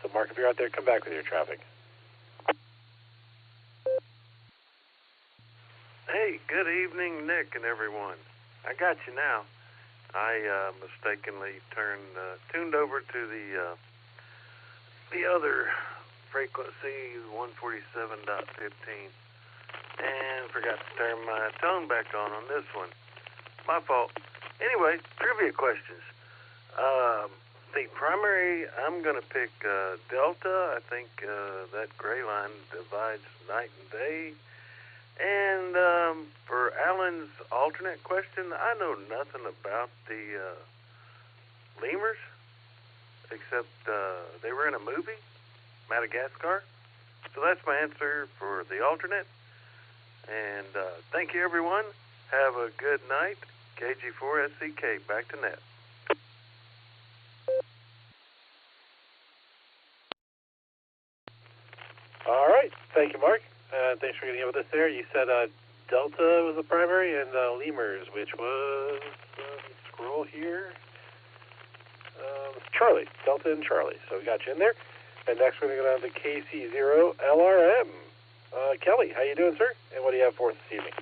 So, Mark, if you're out there, come back with your traffic. Hey, good evening, Nick and everyone. I got you now. I mistakenly tuned over to the other frequency, 147.15, and forgot to turn my tone back on this one. My fault. Anyway, trivia questions. The primary, I'm going to pick Delta. I think that gray line divides night and day. And for Alan's alternate question, I know nothing about the lemurs, except they were in a movie, Madagascar. So that's my answer for the alternate. And thank you, everyone. Have a good night. KG4SCK, back to net. All right. Thank you, Mark. Thanks for getting in with us there. You said Delta was the primary and lemurs, which was, scroll here, Charlie. Delta and Charlie. So we got you in there. And next we're going to go down to KC0 LRM. Kelly, how you doing, sir? And what do you have for us this evening?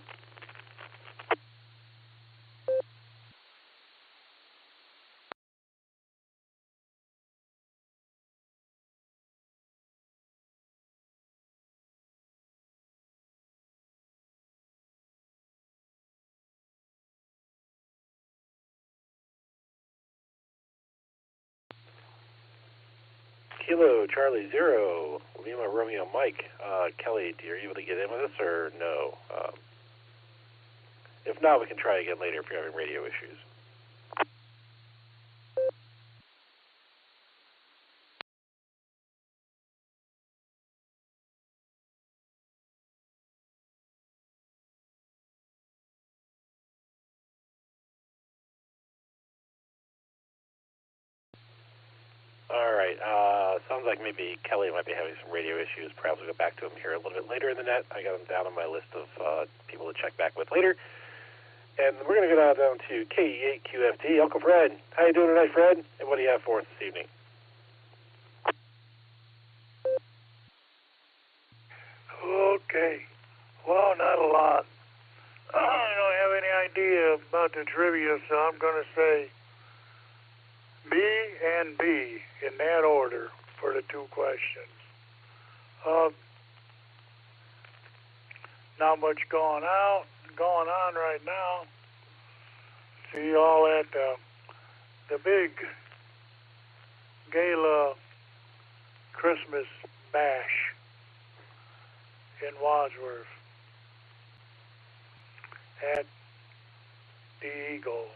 Kilo Charlie 0, Lima Romeo Mike. Kelly, are you able to get in with us or no? If not, we can try again later if you're having radio issues. All right. Sounds like maybe Kelly might be having some radio issues. Perhaps we'll go back to him here a little bit later in the net. I got him down on my list of people to check back with later. And we're going to go down to KE8QFT. Uncle Fred, how you doing tonight, Fred? And what do you have for us this evening? Okay. Well, not a lot. I don't have any idea about the trivia, so I'm going to say B and B in that order for the two questions. Not much going on right now. See y'all at the big gala Christmas bash in Wadsworth at the Eagles.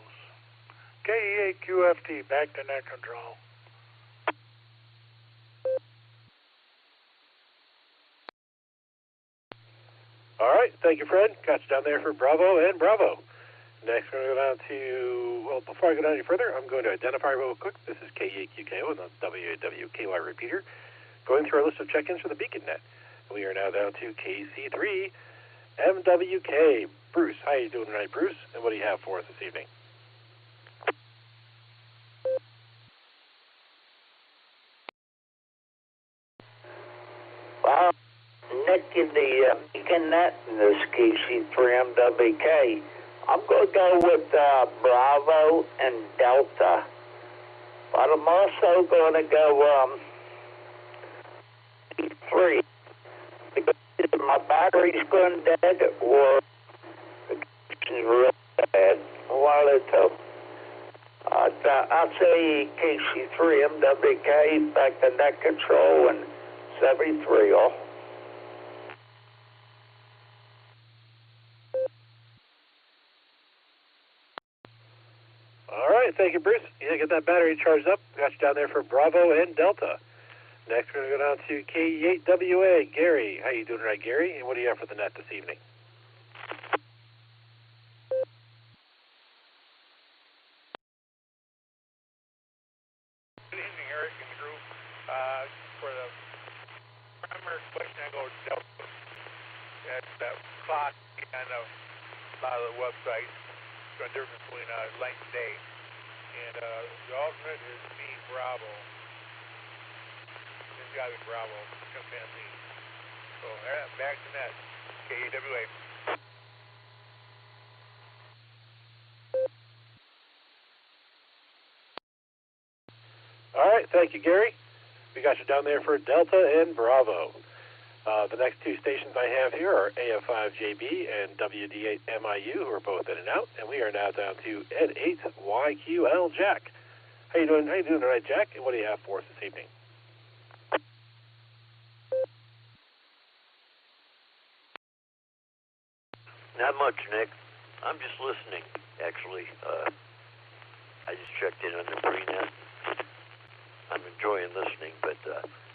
KE8QFT, back to net control. All right, thank you, Fred. Got you down there for Bravo and Bravo. Next, we're going to go down to, well, before I go down any further, I'm going to identify real quick. This is KE8QKO and the WAWKY repeater, going through our list of check-ins for the BeaconNet. We are now down to KC3 MWK. Bruce, how you doing tonight, Bruce? And what do you have for us this evening? Well, Nick in the BeaconNet and this KC3MWK. I'm going to go with Bravo and Delta. But I'm also going to go P3. Because my battery's going dead or the connection's real bad. One of the two. I'll say KC3MWK, back to net control, and 73 all. All right, thank you, Bruce. Yeah, get that battery charged up. Got you down there for Bravo and Delta. Next, we're going to go down to KE8WA. Gary, how you doing tonight, Gary? And what do you have for the net this evening? Good evening, Eric and the group. For the primary question, I go to Delta. That's that clock on a lot of the websites. The difference between length and day. And the alternate is B, Bravo. It's got to be Bravo. Chimpanzee. So back to net. KEWA. All right, thank you, Gary. We got you down there for Delta and Bravo. The next two stations I have here are AF5JB and WD8MIU, who are both in and out, and we are now down to Ed8YQL Jack. How you doing? How you doing tonight, Jack? And what do you have for us this evening? Not much, Nick. I'm just listening, actually. I just checked in on the pre-net. I'm enjoying listening, but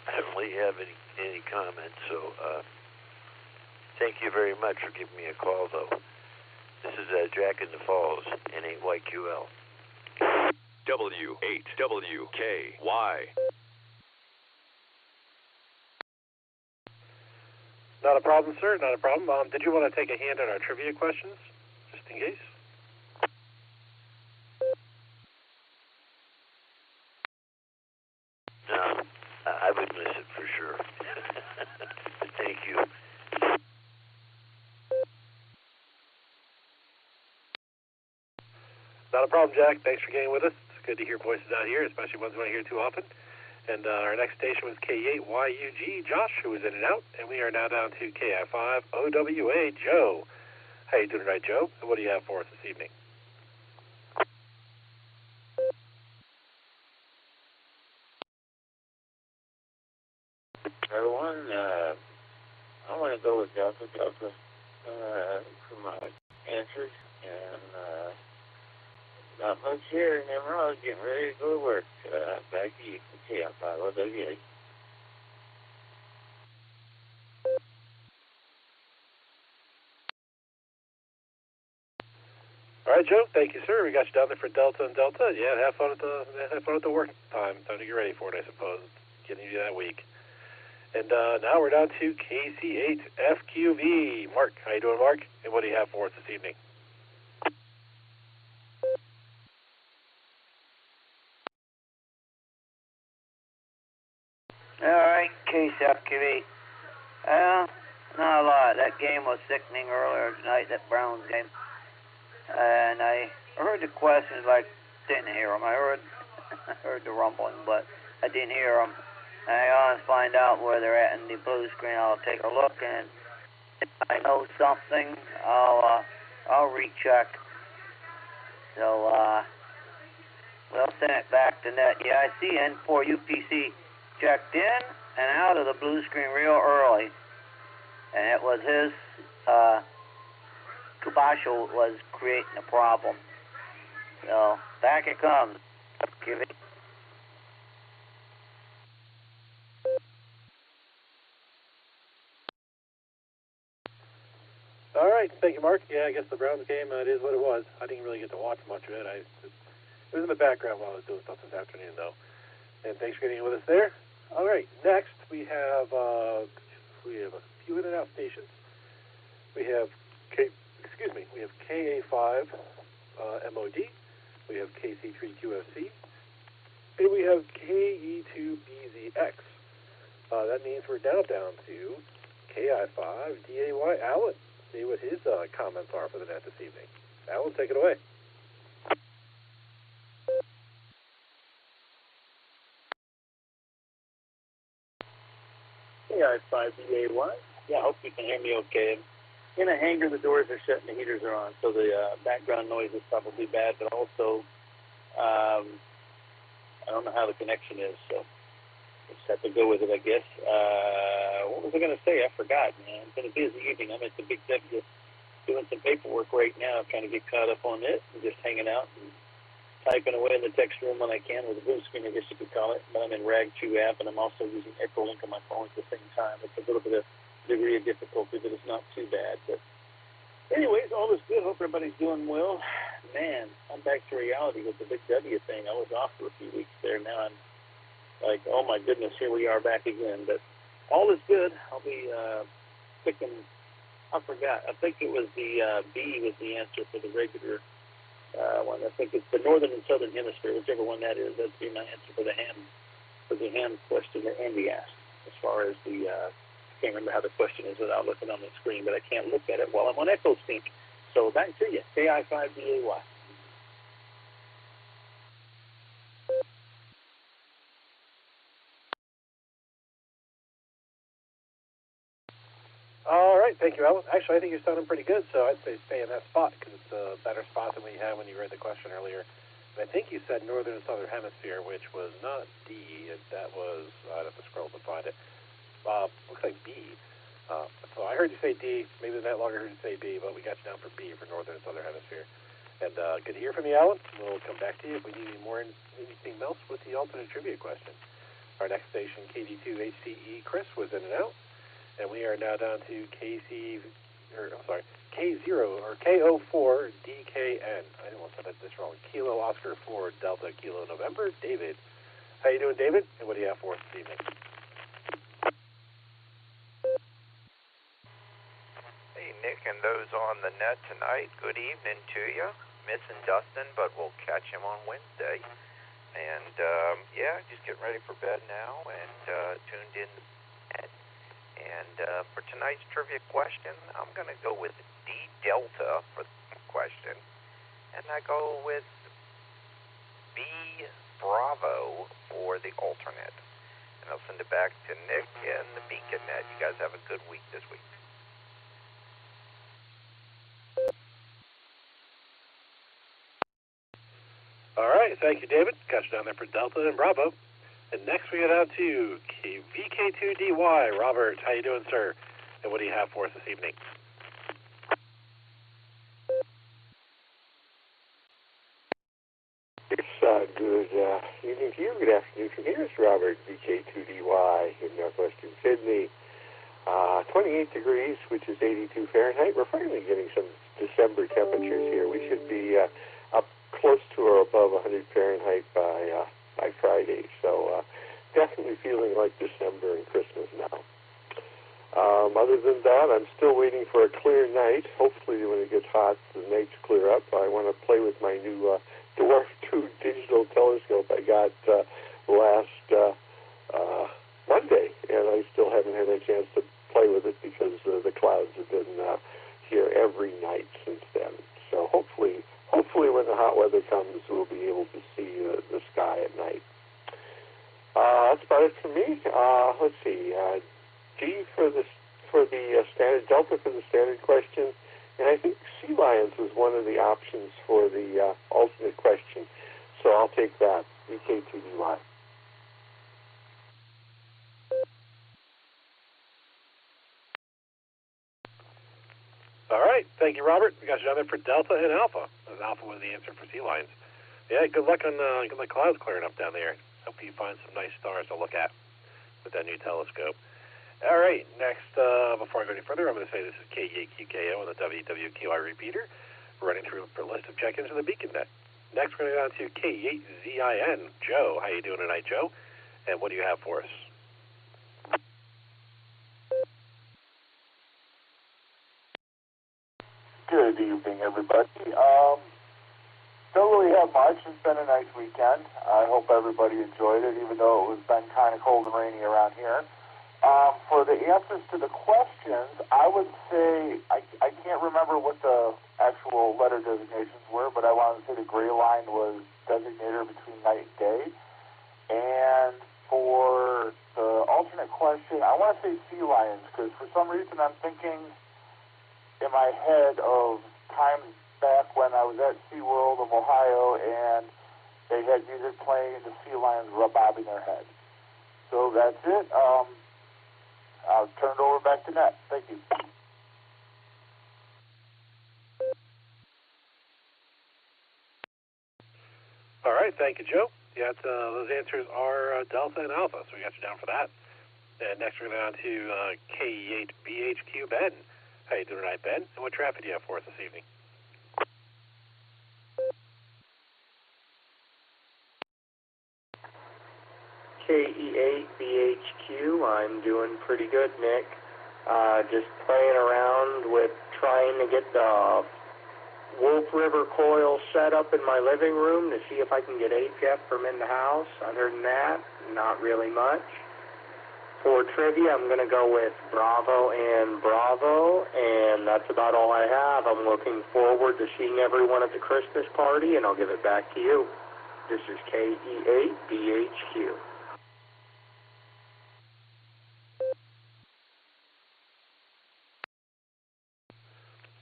I don't really have any comments, so thank you very much for giving me a call, though. This is Jack in the Falls, N8YQL. W8WKY. Not a problem, sir. Not a problem. Did you want to take a hand on our trivia questions, just in case? No, I would miss it for sure. Thank you. Not a problem, Jack. Thanks for getting with us. It's good to hear voices out here, especially ones we don't hear too often. And our next station was K8YUG, Josh, who was in and out. And we are now down to KI5OWA, Joe. How you doing tonight, Joe? And what do you have for us this evening? everyone. I'm going to go with Delta for my answers. And not much here. Never know. Getting ready to go to work. Back to you. Okay, I'll follow WA. All right, Joe. Thank you, sir. We got you down there for Delta and Delta. Yeah, have fun at the work time. Time to get ready for it, I suppose. Getting you that week. And now we're down to KC8FQV. Mark, how you doing, Mark? And what do you have for us this evening? All right, KC8FQV. Not a lot. That game was sickening earlier tonight, that Browns game. And I heard the questions, but I didn't hear them. I heard the rumbling, but I didn't hear them. And I want to find out where they're at in the blue screen. I'll take a look, and if I know something, I'll recheck. So we'll send it back to net. Yeah, I see N4 UPC checked in and out of the blue screen real early, and it was his Kubasho was creating a problem. So back it comes. Give it. All right, thank you, Mark. Yeah, I guess the Browns game, it is what it was. I didn't really get to watch much of it. It was in the background while I was doing stuff this afternoon, though. And thanks for getting with us there. All right, next we have a few in and out stations. We have KA5 MOD. We have KC3QFC, and we have KE2BZX. That means we're now down to KI5DAY Alan. See what his comments are for the net this evening. Alan, take it away. KI5DAY. Yeah, I hope you can hear me okay. In a hangar, the doors are shut and the heaters are on, so the background noise is probably bad, but also I don't know how the connection is, so just have to go with it, I guess. What was I going to say? I forgot, man. It's been a busy evening. I'm at the Big W doing some paperwork right now, trying to get caught up on it, and just hanging out and typing away in the text room when I can with a blue screen, I guess you could call it. But I'm in RAG2 app, and I'm also using Echolink on my phone at the same time. It's a little bit of degree of difficulty, but it's not too bad. But anyways, all is good. Hope everybody's doing well. Man, I'm back to reality with the Big W thing. I was off for a few weeks there. Now I'm like, oh my goodness, here we are back again. But all is good. I'll be picking, I forgot. I think it was the B was the answer for the regular one. I think it's the northern and southern hemisphere, whichever one that is. That'd be my answer for the ham question that Andy asked. As far as the I can't remember how the question is without looking on the screen, but I can't look at it while I'm on Echolink. So back to you, KI5DAY. All right, thank you, Alan. Actually, I think you're sounding pretty good, so I'd say stay in that spot because it's a better spot than we had when you read the question earlier. And I think you said northern and southern hemisphere, which was not D. That was, I'd have to scroll to find it. Looks like B. So I heard you say D. Maybe that longer I heard you say B, but we got you down for B for northern and southern hemisphere. And good to hear from you, Alan. We'll come back to you if we need anything else with the alternate trivia question. Our next station, KD2HCE, Chris was in and out. And we are now down to K0 or KO4DKN. I didn't want to say this wrong. Kilo Oscar 4 Delta Kilo November. David. How you doing, David? And what do you have for us this evening? Hey, Nick and those on the net tonight, good evening to you. Missing Dustin, but we'll catch him on Wednesday. And, just getting ready for bed now and tuned in. And for tonight's trivia question, I'm going to go with D Delta for the question. And I go with B Bravo for the alternate. And I'll send it back to Nick and the Beacon Net. You guys have a good week this week. All right, thank you, David. Got you down there for Delta and Bravo. And next we go down to VK2DY. Robert, how you doing, sir? And what do you have for us this evening? It's good evening to you. Good afternoon from here. It's Robert, VK2DY in northwestern Sydney. 28 degrees, which is 82 Fahrenheit. We're finally getting some December temperatures here. We should be up close to or above 100 Fahrenheit by Friday. So definitely feeling like December and Christmas now. Other than that, I'm still waiting for a clear night. Hopefully when it gets hot, the nights clear up. I want to play with my new Dwarf 2 digital telescope I got last Monday, and I still haven't had a chance to play with it because the clouds have been here every night since then. So hopefully when the hot weather comes, we'll be able to see the sky at night. That's about it for me. Let's see. G for the standard, Delta for the standard question, and I think sea lions was one of the options for the alternate question. So I'll take that. VK2DY. All right. Thank you, Robert. We got you down there for Delta and Alpha. And Alpha was the answer for sea lions. Yeah, good luck on the clouds clearing up down there. Hope you find some nice stars to look at with that new telescope. All right. Next, before I go any further, I'm going to say this is KEAQKO on the WWQI repeater, running through a list of check-ins for the BeaconNet. Next, we're going to go down to K8ZIN. Joe, how you doing tonight, Joe? And what do you have for us? Good evening, everybody. Don't really have much. It's been a nice weekend. I hope everybody enjoyed it, even though it was been kind of cold and rainy around here. For the answers to the questions, I would say, I can't remember what the actual letter designations were, but I want to say the gray line was designator between night and day. And for the alternate question, I want to say sea lions, because for some reason I'm thinking in my head of times back when I was at SeaWorld of Ohio and they had music playing and the sea lions were bobbing their head. So that's it. I'll turn it over back to Net. Thank you. All right. Thank you, Joe. Yeah, those answers are Delta and Alpha, so we got you down for that. And next we're going on to K8BHQ, Ben. How you doing tonight, Ben? And what traffic do you have for us this evening? KE8BHQ, I'm doing pretty good, Nick. Just playing around with trying to get the Wolf River coil set up in my living room to see if I can get HF from in the house. Other than that, not really much. For trivia, I'm going to go with Bravo and Bravo, and that's about all I have. I'm looking forward to seeing everyone at the Christmas party, and I'll give it back to you. This is KE8BHQ.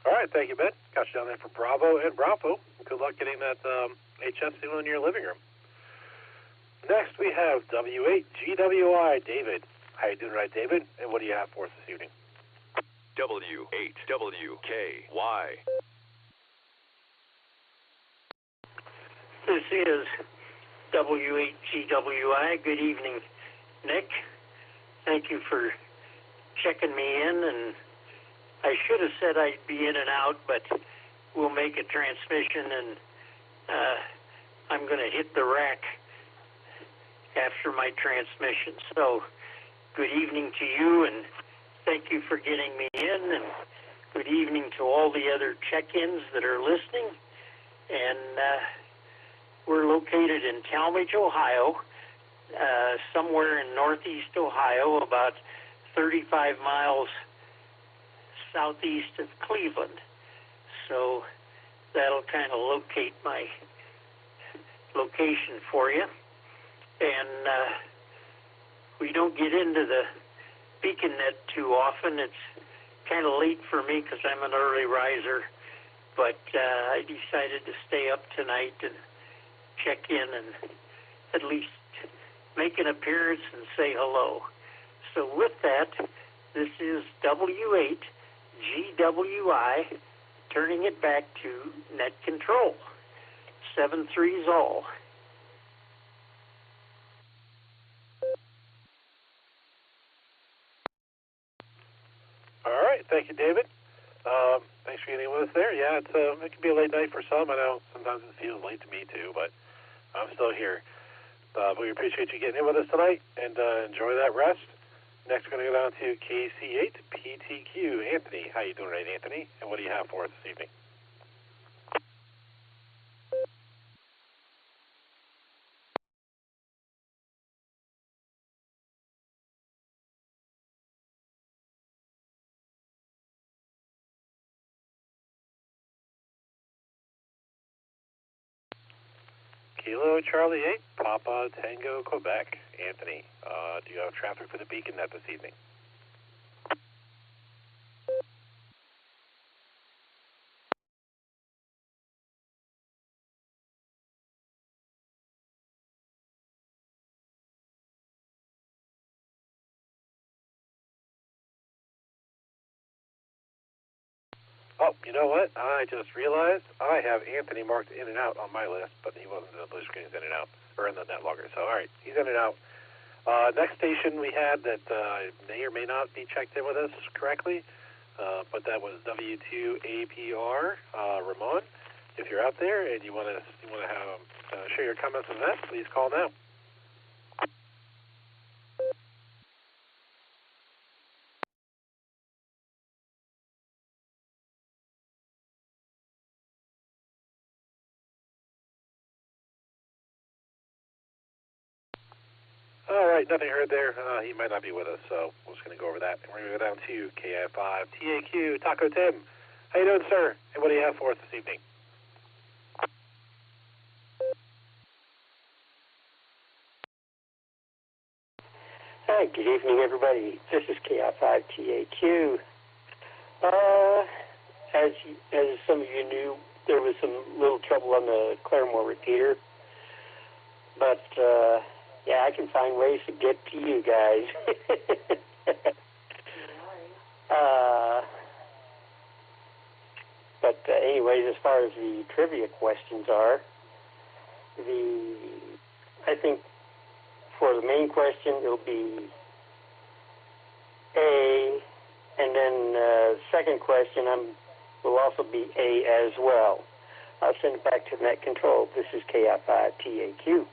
All right, thank you, Ben. Got you down there for Bravo and Bravo. Good luck getting that HF signal in your living room. Next, we have W8GWI, David. How you doing tonight, David? And what do you have for us this evening? W8WKY. This is W8GWI. Good evening, Nick. Thank you for checking me in, and I should have said I'd be in and out, but we'll make a transmission, and I'm going to hit the rack after my transmission. So good evening to you, and thank you for getting me in, and good evening to all the other check-ins that are listening. And we're located in Talmadge, Ohio, somewhere in northeast Ohio, about 35 miles southeast of Cleveland. So that'll kind of locate my location for you. And we don't get into the BeaconNet too often. It's kind of late for me because I'm an early riser. But I decided to stay up tonight and check in and at least make an appearance and say hello. So with that, this is W8GWI, turning it back to net control. 7-3's all. All right, thank you, David. Thanks for getting with us there. Yeah, it can be a late night for some. I know sometimes it feels late to me too, but I'm still here. But we appreciate you getting in with us tonight, and enjoy that rest. Next, we're going to go down to KC8PTQ. Anthony, how you doing tonight, Anthony? And what do you have for us this evening? Kilo Charlie 8, Papa Tango Quebec. Anthony, do you have traffic for the Beacon Net this evening? Oh, you know what? I just realized I have Anthony marked in and out on my list, but he wasn't in the blue screen. He's in and out, or in the net logger. So, all right, he's in and out. Next station we had that may or may not be checked in with us correctly, but that was W2APR. Ramon, if you're out there and you want to have share your comments on that, please call now. All right, nothing heard there. He might not be with us, so we're just going to go over that. And we're going to go down to KI5TAQ, Taco Tim. How you doing, sir? And what do you have for us this evening? Hi, good evening, everybody. This is KI5TAQ. As some of you knew, there was some little trouble on the Claremore repeater, but yeah, I can find ways to get to you guys. But anyways, as far as the trivia questions are, I think for the main question it'll be A, and then second question will also be A as well. I'll send it back to net control. This is KI5TAQ.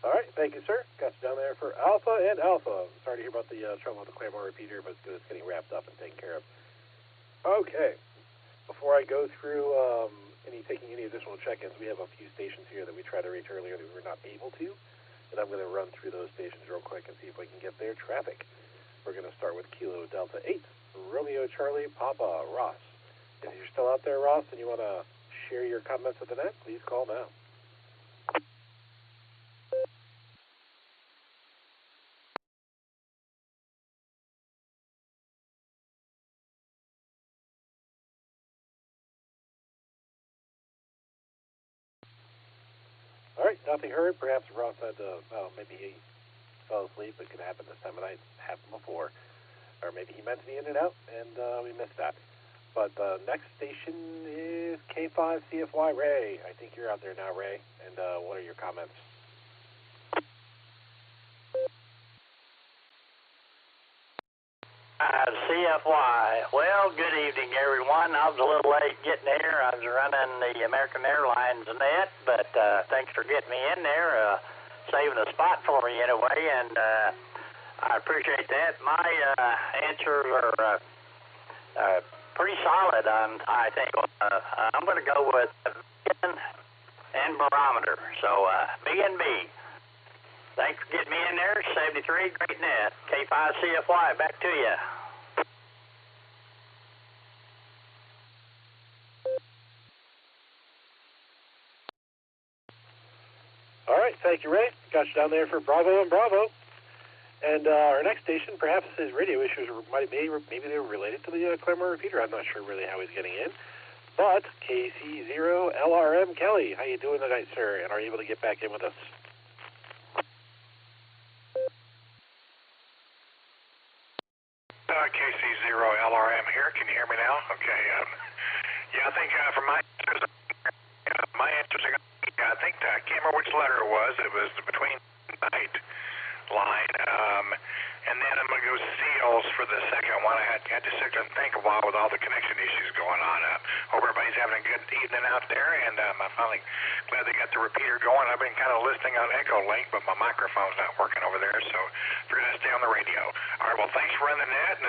All right, thank you, sir. Got you down there for Alpha and Alpha. Sorry to hear about the trouble with the Claremore repeater, but it's getting wrapped up and taken care of. Okay, before I go through taking any additional check-ins, we have a few stations here that we tried to reach earlier that we were not able to, and I'm going to run through those stations real quick and see if we can get their traffic. We're going to start with Kilo Delta 8, Romeo Charlie, Papa, Ross. If you're still out there, Ross, and you want to share your comments with the net, please call now. All right, nothing heard. Perhaps Ross had maybe he fell asleep. It could happen this time of night. It's happened before. Or maybe he meant to be in and out, and we missed that. But the next station is K5CFY. Ray, I think you're out there now, Ray. And what are your comments? CFY. Well, good evening, everyone. I was a little late getting here. I was running the American Airlines net, but thanks for getting me in there, saving a spot for me anyway, and I appreciate that. My answers are pretty solid, I think. I'm going to go with beacon and barometer, so B and B. Thanks for getting me in there. 73, great net. K5CFY, back to you. All right, thank you, Ray. Got you down there for Bravo and Bravo. And our next station, perhaps his radio issues maybe they were related to the Claremore repeater. I'm not sure really how he's getting in. But KC0LRM Kelly, how you doing tonight, sir? And are you able to get back in with us? KC0LRM here. Can you hear me now? Okay. Yeah, I think for my answers, I think I can't remember which letter it was. It was between Nite line, and then I'm going to go seals for the second one. I had to sit and think a while with all the connection issues going on. Hope everybody's having a good evening out there, and I'm finally glad they got the repeater going. I've been kind of listening on Echolink, but my microphone's not working over there, so figured I'd stay on the radio. All right, well, thanks for running the net, and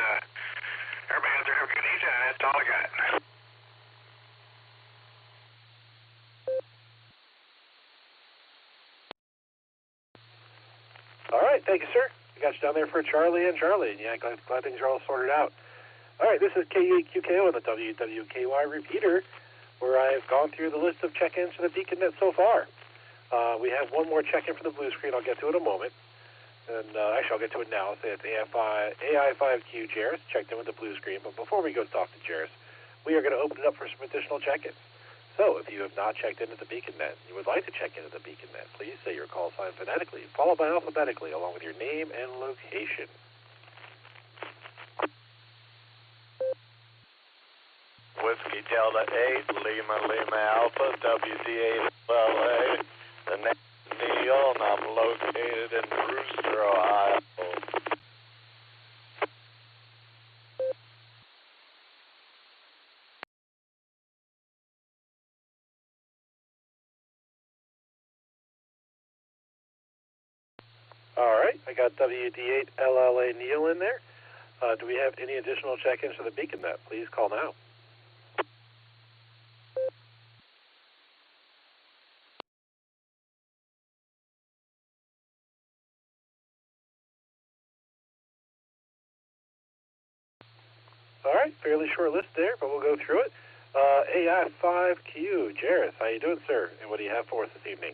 everybody out there have a good evening, and that's all I got. All right, thank you, sir. We got you down there for Charlie and Charlie, and yeah, glad things are all sorted out. All right, this is KEQKO on the WWKY repeater, where I've gone through the list of check-ins for the BeaconNet so far. We have one more check-in for the blue screen. I'll get to it in a moment. And actually, I'll get to it now. It's AI5Q Jairus, checked in with the blue screen. But before we go talk to Jairus, we are going to open it up for some additional check-ins. So if you have not checked into the BeaconNet, you would like to check into the BeaconNet, please say your call sign phonetically, followed by alphabetically, along with your name and location. Whiskey Delta 8, Lima Lima Alpha, WD8 LA, the name is Neil, and I'm located in Brewster, Ohio. All right, I got WD8 LLA Neil in there. Do we have any additional check-ins for the BeaconNet? Please call now. All right, fairly short list there, but we'll go through it. AI5Q, Jairus, how you doing, sir? And what do you have for us this evening?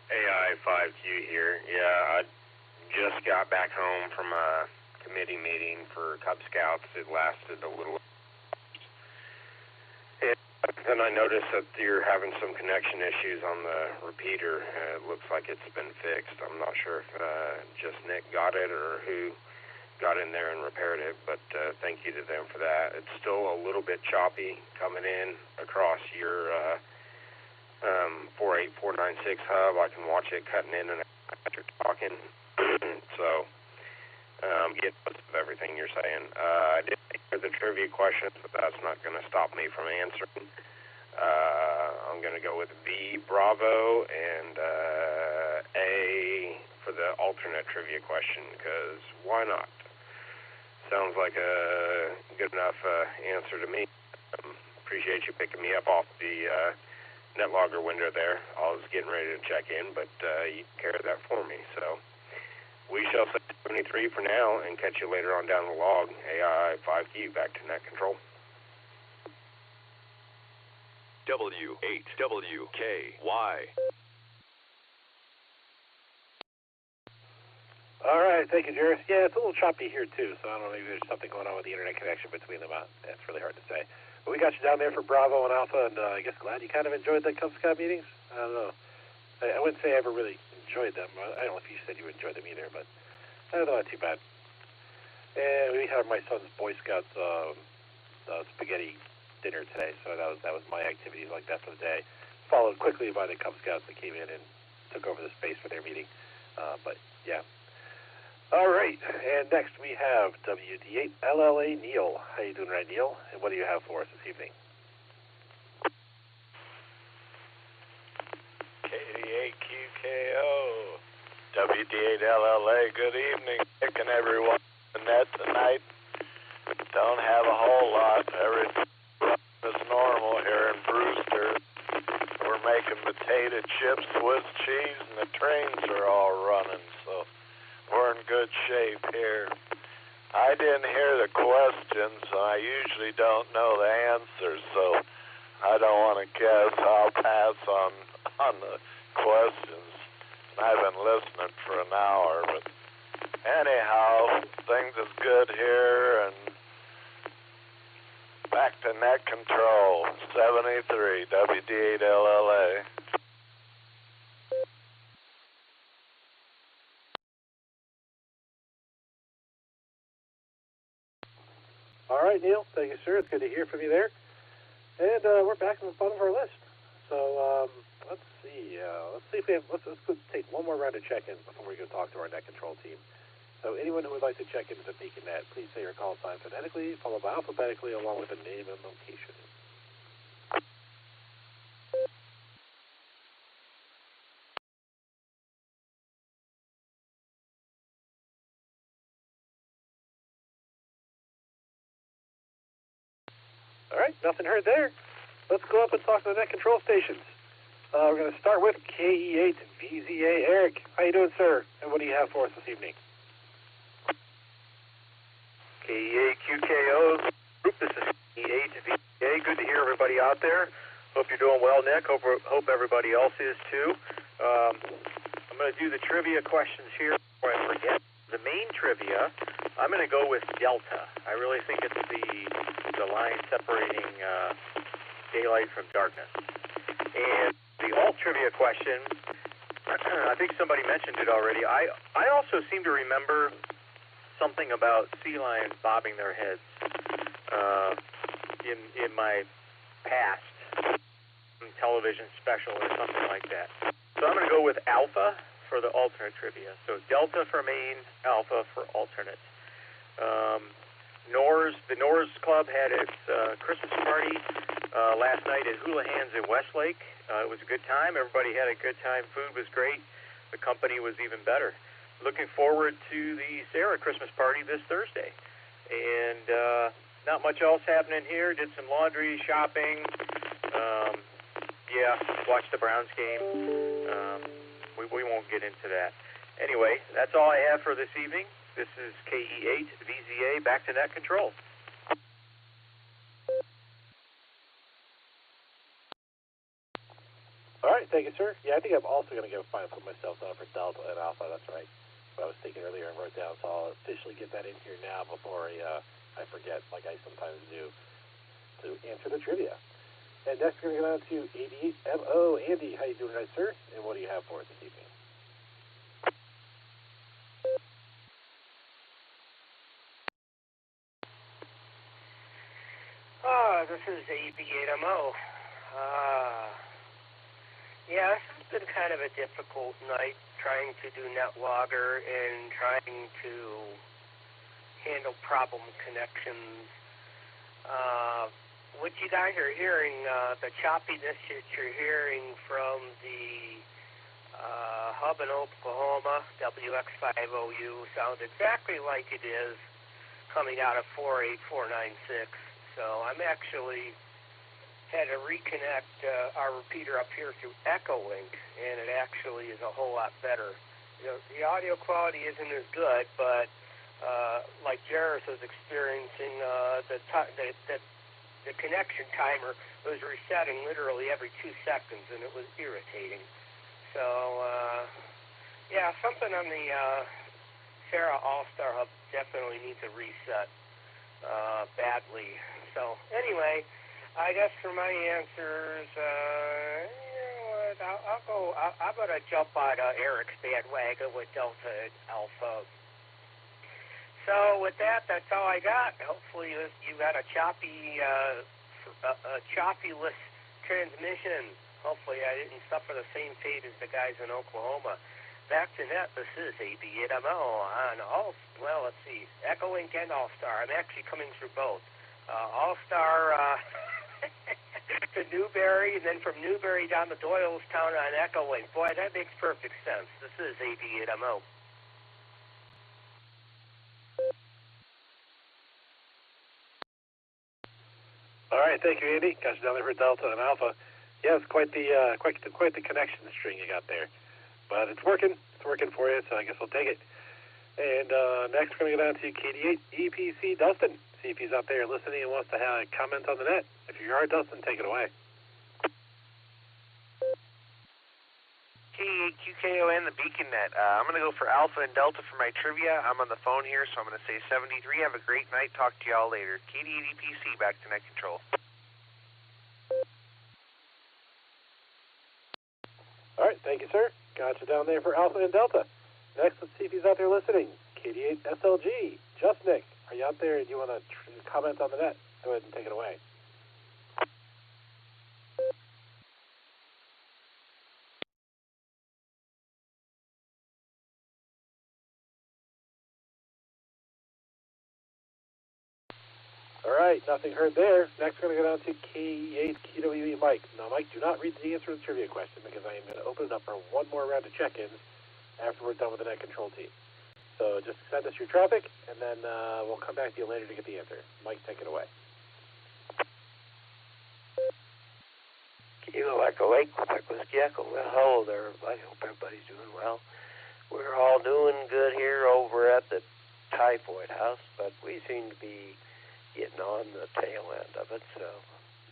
AI5Q here. Yeah, I just got back home from a committee meeting for Cub Scouts. It lasted a little. And then I noticed that you're having some connection issues on the repeater. It looks like it's been fixed. I'm not sure if just Nick got it or who got in there and repaired it, but thank you to them for that. It's still a little bit choppy coming in across your 48496 hub. I can watch it cutting in and out as you're talking. So get most of everything you're saying. I did hear the trivia questions, but that's not going to stop me from answering. I'm going to go with B, Bravo, and A for the alternate trivia question, because why not? Sounds like a good enough answer to me. Appreciate you picking me up off the NetLogger window there. I was getting ready to check in, but you carried that for me. So we shall say 73 for now and catch you later on down the log. AI5Q, back to net control. W8WKY. All right, thank you, Jairus. Yeah, it's a little choppy here, too, so I don't know, maybe there's something going on with the internet connection between them. That's really hard to say. But we got you down there for Bravo and Alpha, and I guess glad you kind of enjoyed the Cub Scout meetings. I don't know. I wouldn't say I ever really enjoyed them. I don't know if you said you enjoyed them either, but not too bad. And we had my son's Boy Scouts spaghetti dinner today, so that was my activities like that for the day. Followed quickly by the Cub Scouts that came in and took over the space for their meeting. But yeah. All right, and next we have WD8LLA Neil. How you doing, right, Neil? And what do you have for us this evening? KD8QKO, WD8LLA, good evening, Nick and everyone on the net tonight. Don't have a whole lot. Everything is normal here in Brewster. We're making potato chips, Swiss cheese, and the trains are all running, so we're in good shape here. I didn't hear the questions, and I usually don't know the answers, so I don't want to guess. I'll pass on the questions. I've been listening for an hour, but Anyhow, things is good here, and back to net control. 73 WD8LLA. All right, Neil. Thank you, sir. It's good to hear from you there. And we're back on the bottom of our list. So let's see. Let's see if we have. Let's take one more round of check-ins before we go talk to our net control team. So anyone who would like to check into the Beacon Net, please say your call sign phonetically, followed by alphabetically, along with a name and location. All right, nothing heard there. Let's go up and talk to the net control stations. We're going to start with KE8 VZA. Eric, how you doing, sir? And what do you have for us this evening? KE8QKO group, this is KE8 VZA. Good to hear everybody out there. Hope you're doing well, Nick. Hope everybody else is too. I'm going to do the trivia questions here before I forget. The main trivia, I'm going to go with Delta. I really think it's the line separating daylight from darkness. And the alt trivia question, I think somebody mentioned it already. I also seem to remember something about sea lions bobbing their heads in my past television special or something like that. So I'm going to go with Alpha for the alternate trivia. So Delta for main, Alpha for alternate. The Norse Club had its Christmas party last night at Houlihan's in Westlake. It was a good time. Everybody had a good time. Food was great. The company was even better. Looking forward to the Sarah Christmas party this Thursday. And not much else happening here. Did some laundry, shopping. Watched the Browns game. We won't get into that. Anyway, that's all I have for this evening. This is KE8 VZA, back to net control. All right, thank you, sir. Yeah, I think I'm also going to go put myself down for Delta and Alpha. That's right. What I was thinking earlier and wrote down, so I'll officially get that in here now before I forget, like I sometimes do, to answer the trivia. And next, we're going to go down to 88MO. Andy, how you doing tonight, sir? And what do you have for us this evening? This is AB8MO. This has been kind of a difficult night trying to do NetLogger and trying to handle problem connections. What you guys are hearing, the choppiness that you're hearing from the hub in Oklahoma, WX50U, sounds exactly like it is coming out of 48496. So I'm actually had to reconnect our repeater up here through Echolink, and it actually is a whole lot better. The audio quality isn't as good, but like Jairus was experiencing, the connection timer was resetting literally every 2 seconds, and it was irritating. So, something on the Sarah Allstar Hub definitely needs a reset badly. So, anyway, I guess for my answers, I'm going to jump on Eric's bandwagon with Delta and Alpha. So with that, that's all I got. Hopefully you got a choppy-less transmission. Hopefully I didn't suffer the same fate as the guys in Oklahoma. Back to net, this is AB8MO on let's see, Echolink and Allstar. I'm actually coming through both. Allstar to Newberry, and then from Newberry down to Doylestown on Echolink. Boy, that makes perfect sense. This is AB8MO. All right, thank you, Andy. Got you down there for Delta and Alpha. Yeah, it's quite the connection string you got there, but it's working. It's working for you, so I guess we'll take it. And next, we're going to go down to KD8 EPC Dustin. See if he's out there listening and wants to have a comment on the net. If you are, Dustin, take it away. KQKO and the Beacon Net. I'm going to go for Alpha and Delta for my trivia. I'm on the phone here, so I'm going to say 73. Have a great night. Talk to y'all later. KD80PC, back to Net Control. All right, thank you, sir. Got you down there for Alpha and Delta. Next, let's see if he's out there listening. KD8SLG. Just Nick, are you out there? Do you want to comment on the net? Go ahead and take it away. All right, nothing heard there. Next, we're going to go down to K8QWE Mike. Now, Mike, do not read the answer to the trivia question because I am going to open it up for one more round of check-ins after we're done with the net control team. So just send us your traffic, and then we'll come back to you later to get the answer. Mike, take it away. Kilo Echo 8, Quebec Whiskey Echo. Well, hello there, everybody. Hope everybody's doing well. We're all doing good here over at the Typhoid House, but we seem to be getting on the tail end of it, so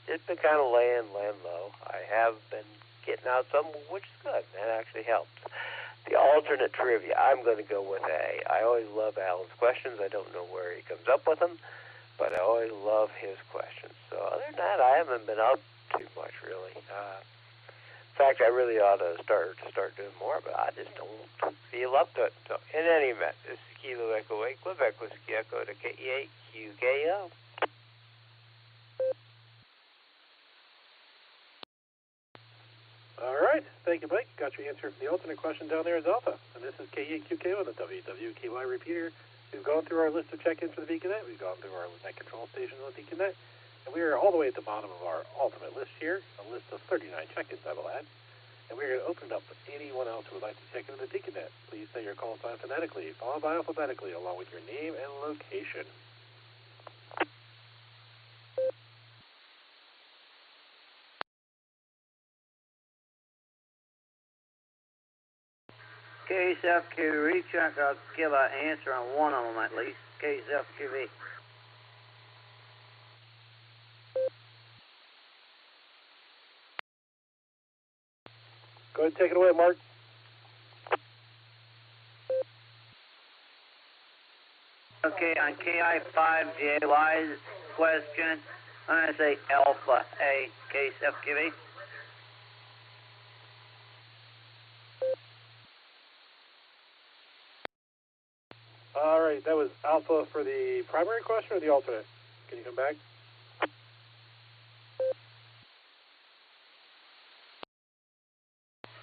it's been kind of laying low. I have been getting out some, which is good. That actually helps. The alternate trivia, I'm going to go with A. I always love Alan's questions. I don't know where he comes up with them, but I always love his questions. So other than that, I haven't been up too much, really. In fact, I really ought to start doing more, but I just don't feel up to it. So in any event, this is Kilo Echo 8, Quebec Whiskey Echo to KE8QKO. All right, thank you, Mike. Got your answer for the alternate question down there is Alpha. And this is KE8QKO on the WWKY repeater. We've gone through our list of check-ins for the Beacon Net. We've gone through our net control station on the Beacon Net. And we are all the way at the bottom of our ultimate list here, a list of 39 check-ins, I will add. And we're going to open it up with anyone else who would like to check into the Beacon Net. Please say your call sign phonetically, followed by alphabetically, along with your name and location. KSFQ recheck, I'll give an answer on one of them at least. KSFQV. Go ahead and take it away, Mark. Okay, on KI5JY's question, I'm going to say Alpha A, KSFQV. All right, that was Alpha for the primary question or the alternate? Can you come back?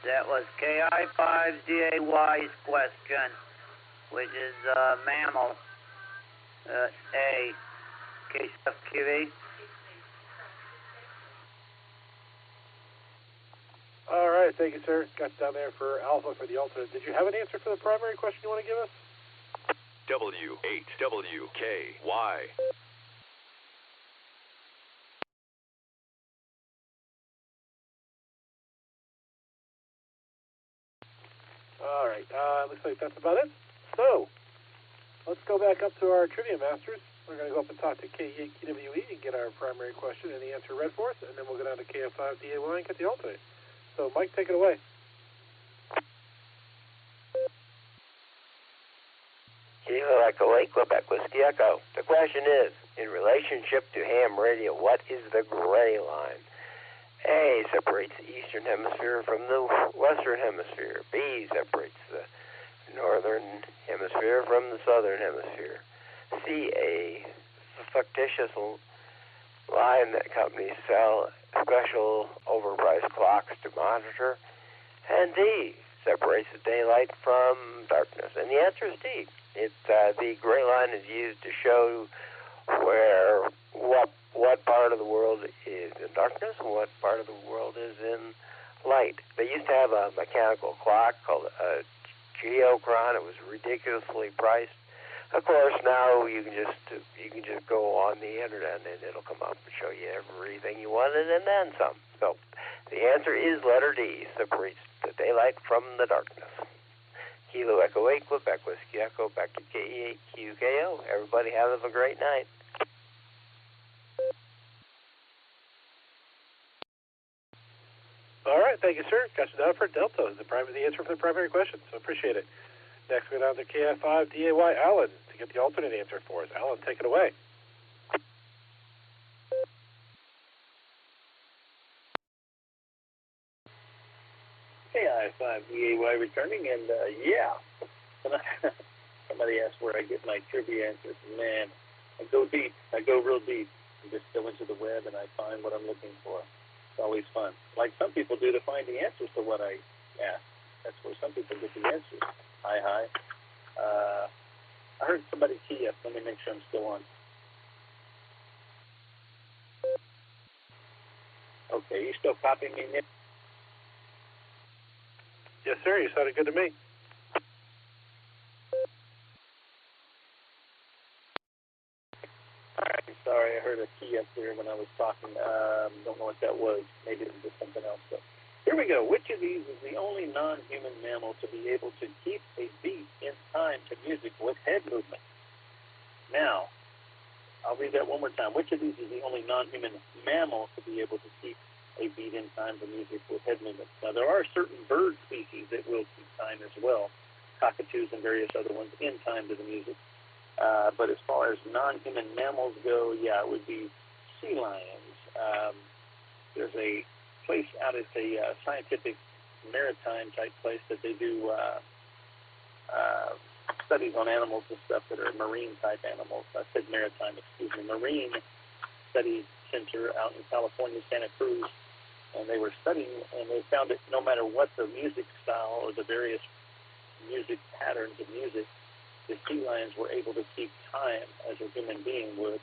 That was KI5JY's question, which is mammal A, KSFQV. All right, thank you, sir. Got you down there for Alpha for the alternate. Did you have an answer for the primary question you want to give us? W8WKY. All right, looks like that's about it. So, let's go back up to our Trivia Masters. We're going to go up and talk to K8QWE and get our primary question and the answer read for us, and then we'll go down to KF5DAY and get the alternate. So, Mike, take it away. Kilo Echo 8, Quebec Whiskey Echo. The question is, in relationship to ham radio, what is the gray line? A separates the eastern hemisphere from the western hemisphere. B separates the northern hemisphere from the southern hemisphere. C, a fictitious line that companies sell special overpriced clocks to monitor. And D separates the daylight from darkness. And the answer is D. The gray line is used to show where what part of the world is in darkness and what part of the world is in light. They used to have a mechanical clock called a geochron. It was ridiculously priced. Of course, now you can just go on the internet and it'll come up and show you everything you wanted and then some. So the answer is letter D, separates the daylight from the darkness. Kilo Echo 8, Quebec Whiskey Echo, back to KE8QKO. Everybody have a great night. All right, thank you, sir. Got you down for Delta is the answer for the primary question, so appreciate it. Next, we're down to KF5DAY Alan to get the alternate answer for us. Alan, take it away. KI5DAY returning, and yeah, somebody asked where I get my trivia answers. Man, I go deep. I go real deep. I just go into the web and I find what I'm looking for. It's always fun. Like some people do to find the answers to what I ask. That's where some people get the answers. Hi. I heard somebody key up. Let me make sure I'm still on. Okay, you still copying me, Nick? Yes, sir. You sounded good to me. All right. Sorry, I heard a key up there when I was talking. Don't know what that was. Maybe it was just something else. But here we go. Which of these is the only non-human mammal to be able to keep a beat in time to music with head movement? Now, I'll read that one more time. Which of these is the only non-human mammal to be able to keep a beat in time to music with head movements? Now, there are certain bird species that will keep time as well, cockatoos and various other ones, in time to the music. But as far as non-human mammals go, yeah, it would be sea lions. There's a place out at the scientific maritime type place that they do studies on animals and stuff that are marine type animals. I said maritime, excuse me. Marine Study Center out in California, Santa Cruz, and they were studying, and they found that no matter what the music style or the various music patterns of music, the sea lions were able to keep time as a human being would,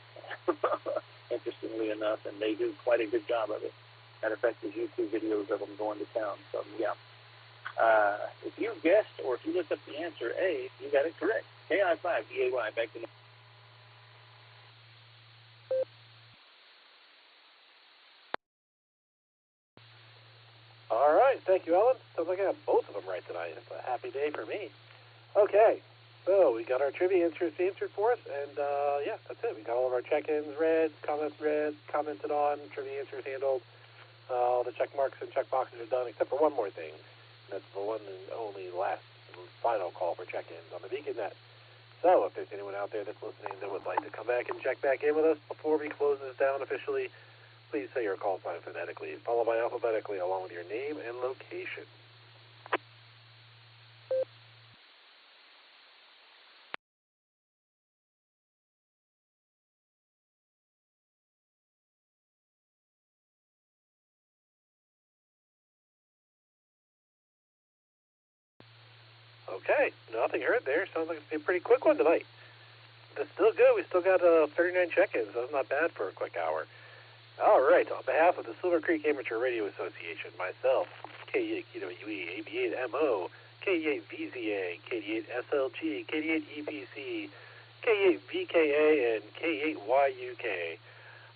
interestingly enough, and they do quite a good job of it. Matter of fact, there's YouTube videos of them going to town. So, yeah. If you guessed or if you looked up the answer A, you got it correct. KI5DAY, back to the... All right, thank you, Ellen. Sounds like I got both of them right tonight. It's a happy day for me. Okay. So we got our trivia answers answered for us, and yeah, that's it. We got all of our check-ins read, commented on, trivia answers handled. All the check marks and check boxes are done, except for one more thing. And that's the one and only last and final call for check-ins on the BeaconNet. So if there's anyone out there that's listening that would like to come back and check back in with us before we close this down officially, please say your call sign phonetically, followed by alphabetically, along with your name and location. Okay, nothing heard there. Sounds like it's a pretty quick one tonight. That's still good. We still got 39 check-ins. That's not bad for a quick hour. All right, on behalf of the Silvercreek Amateur Radio Association, myself, K8QWE, AB8MO, K8VZA, K8SLG, K8EPC, K8VKA, and K8YUK,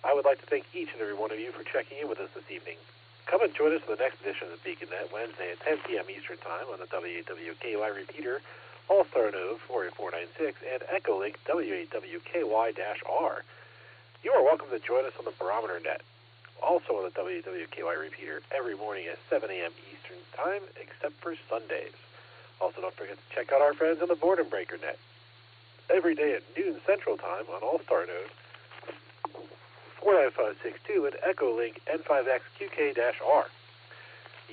I would like to thank each and every one of you for checking in with us this evening. Come and join us for the next edition of the BeaconNet, Wednesday at 10 p.m. Eastern Time on the W8WKY repeater, Allstar Node 48496, and Echolink W8WKY-R. You are welcome to join us on the Barometer Net, also on the WWKY repeater, every morning at 7 a.m. Eastern Time, except for Sundays. Also, don't forget to check out our friends on the Boredom Breaker Net, every day at noon Central Time on Allstar Node 49562 and Echolink N5XQK-R.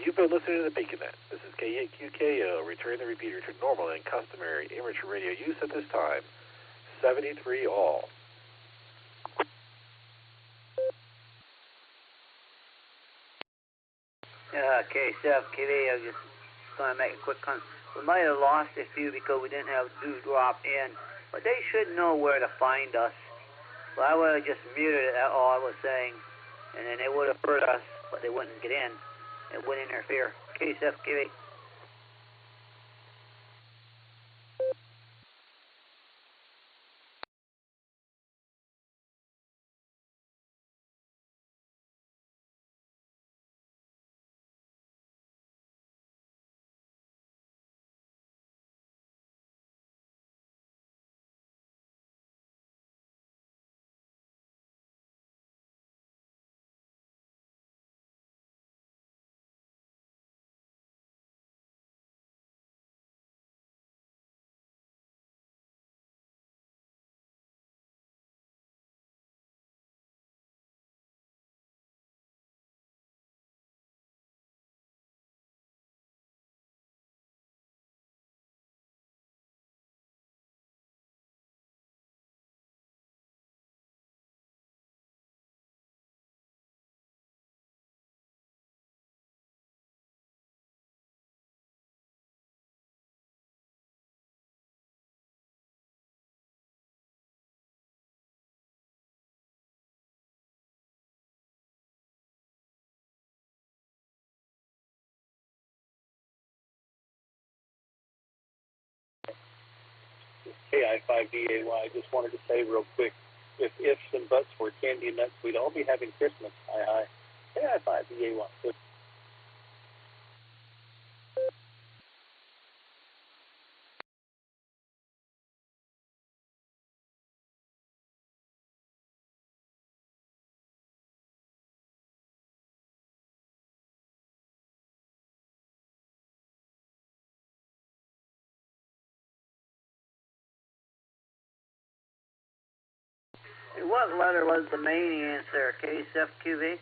You've been listening to the BeaconNet. This is K8QKO, returning the repeater to normal and customary amateur radio use at this time, 73 all. Okay, Seth, I was just going to make a quick comment. We might have lost a few because we didn't have Dewdrop in, but they should know where to find us. So I would have just muted it, all I was saying, and then they would have heard us, but they wouldn't get in. It wouldn't interfere. Okay, Seth, AI5DAY. Just wanted to say real quick, if ifs and buts were candy and nuts, we'd all be having Christmas. Hi. AI5DAY. What letter was the main answer? KSFQV?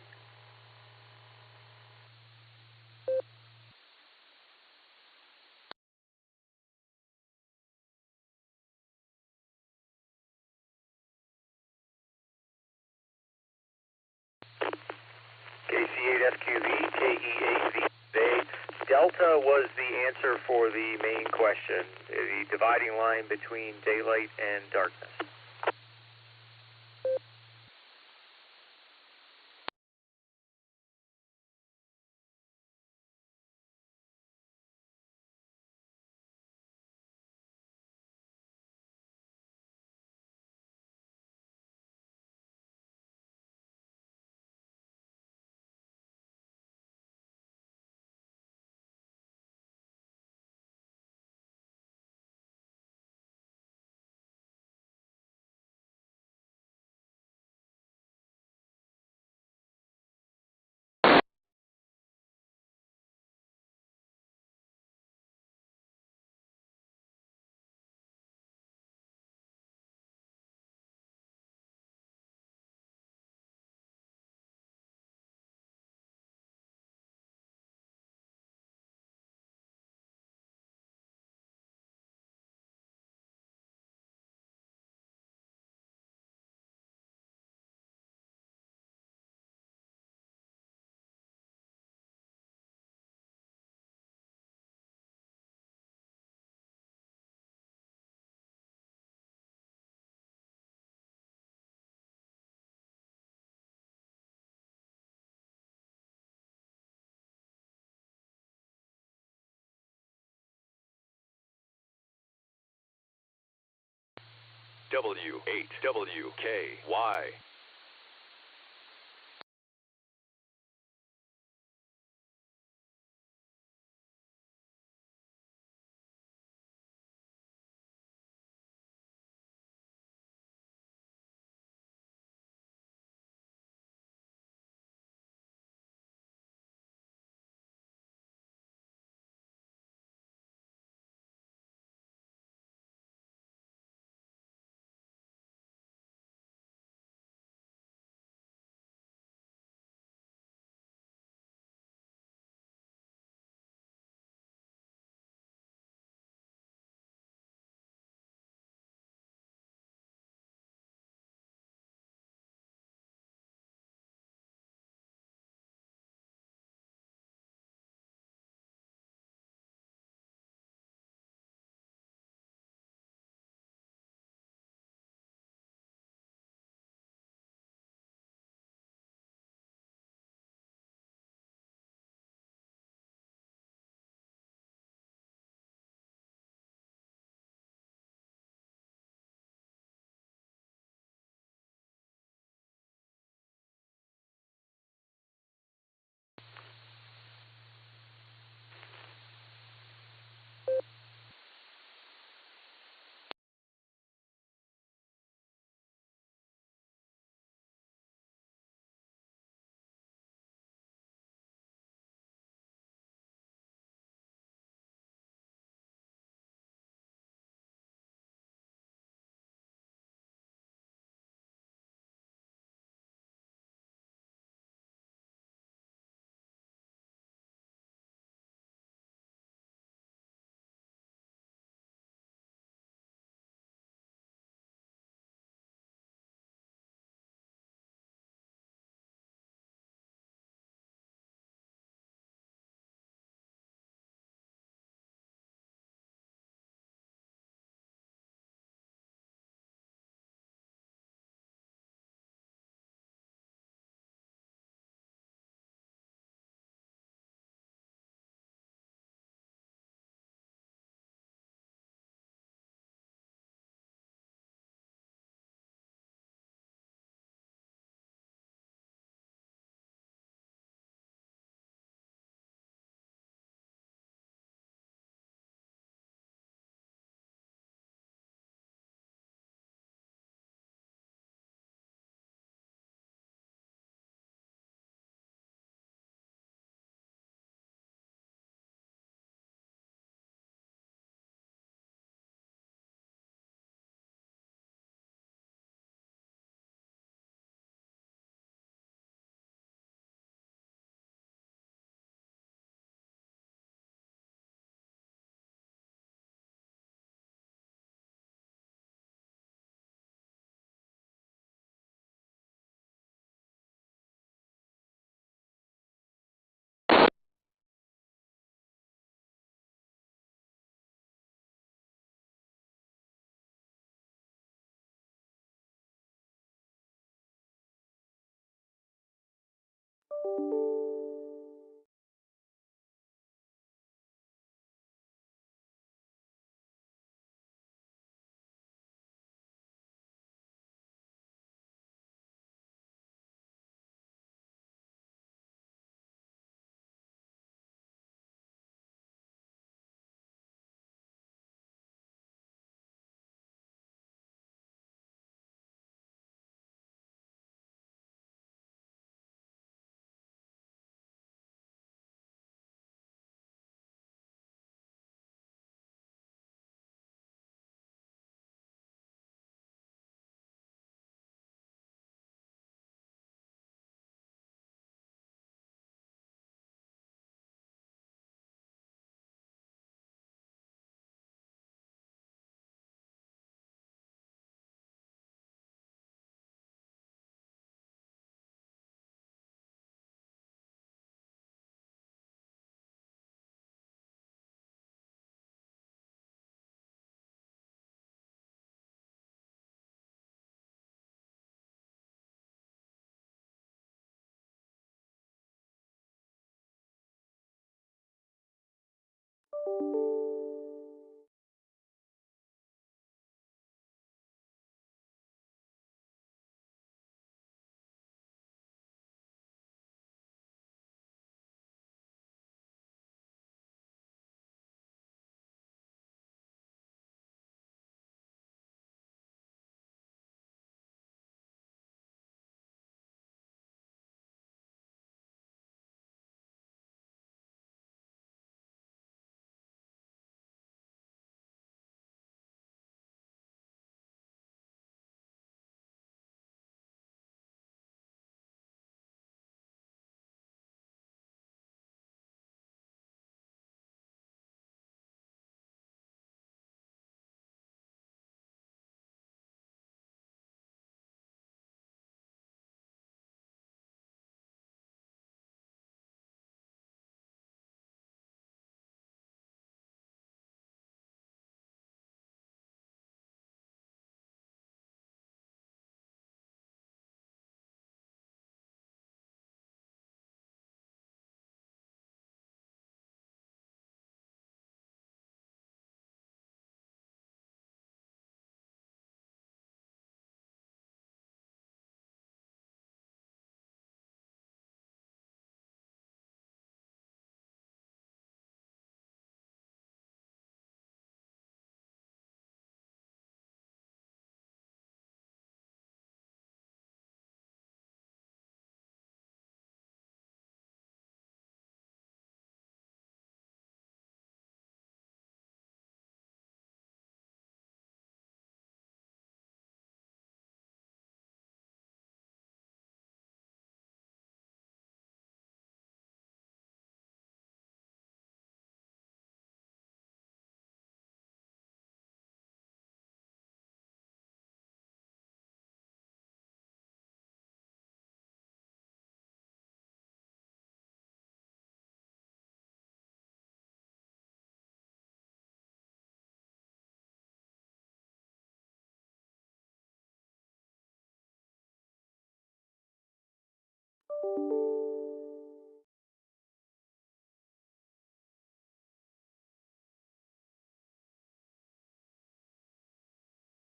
KC8SQV, KEAV. Delta was the answer for the main question, the dividing line between daylight and darkness. W8WKY.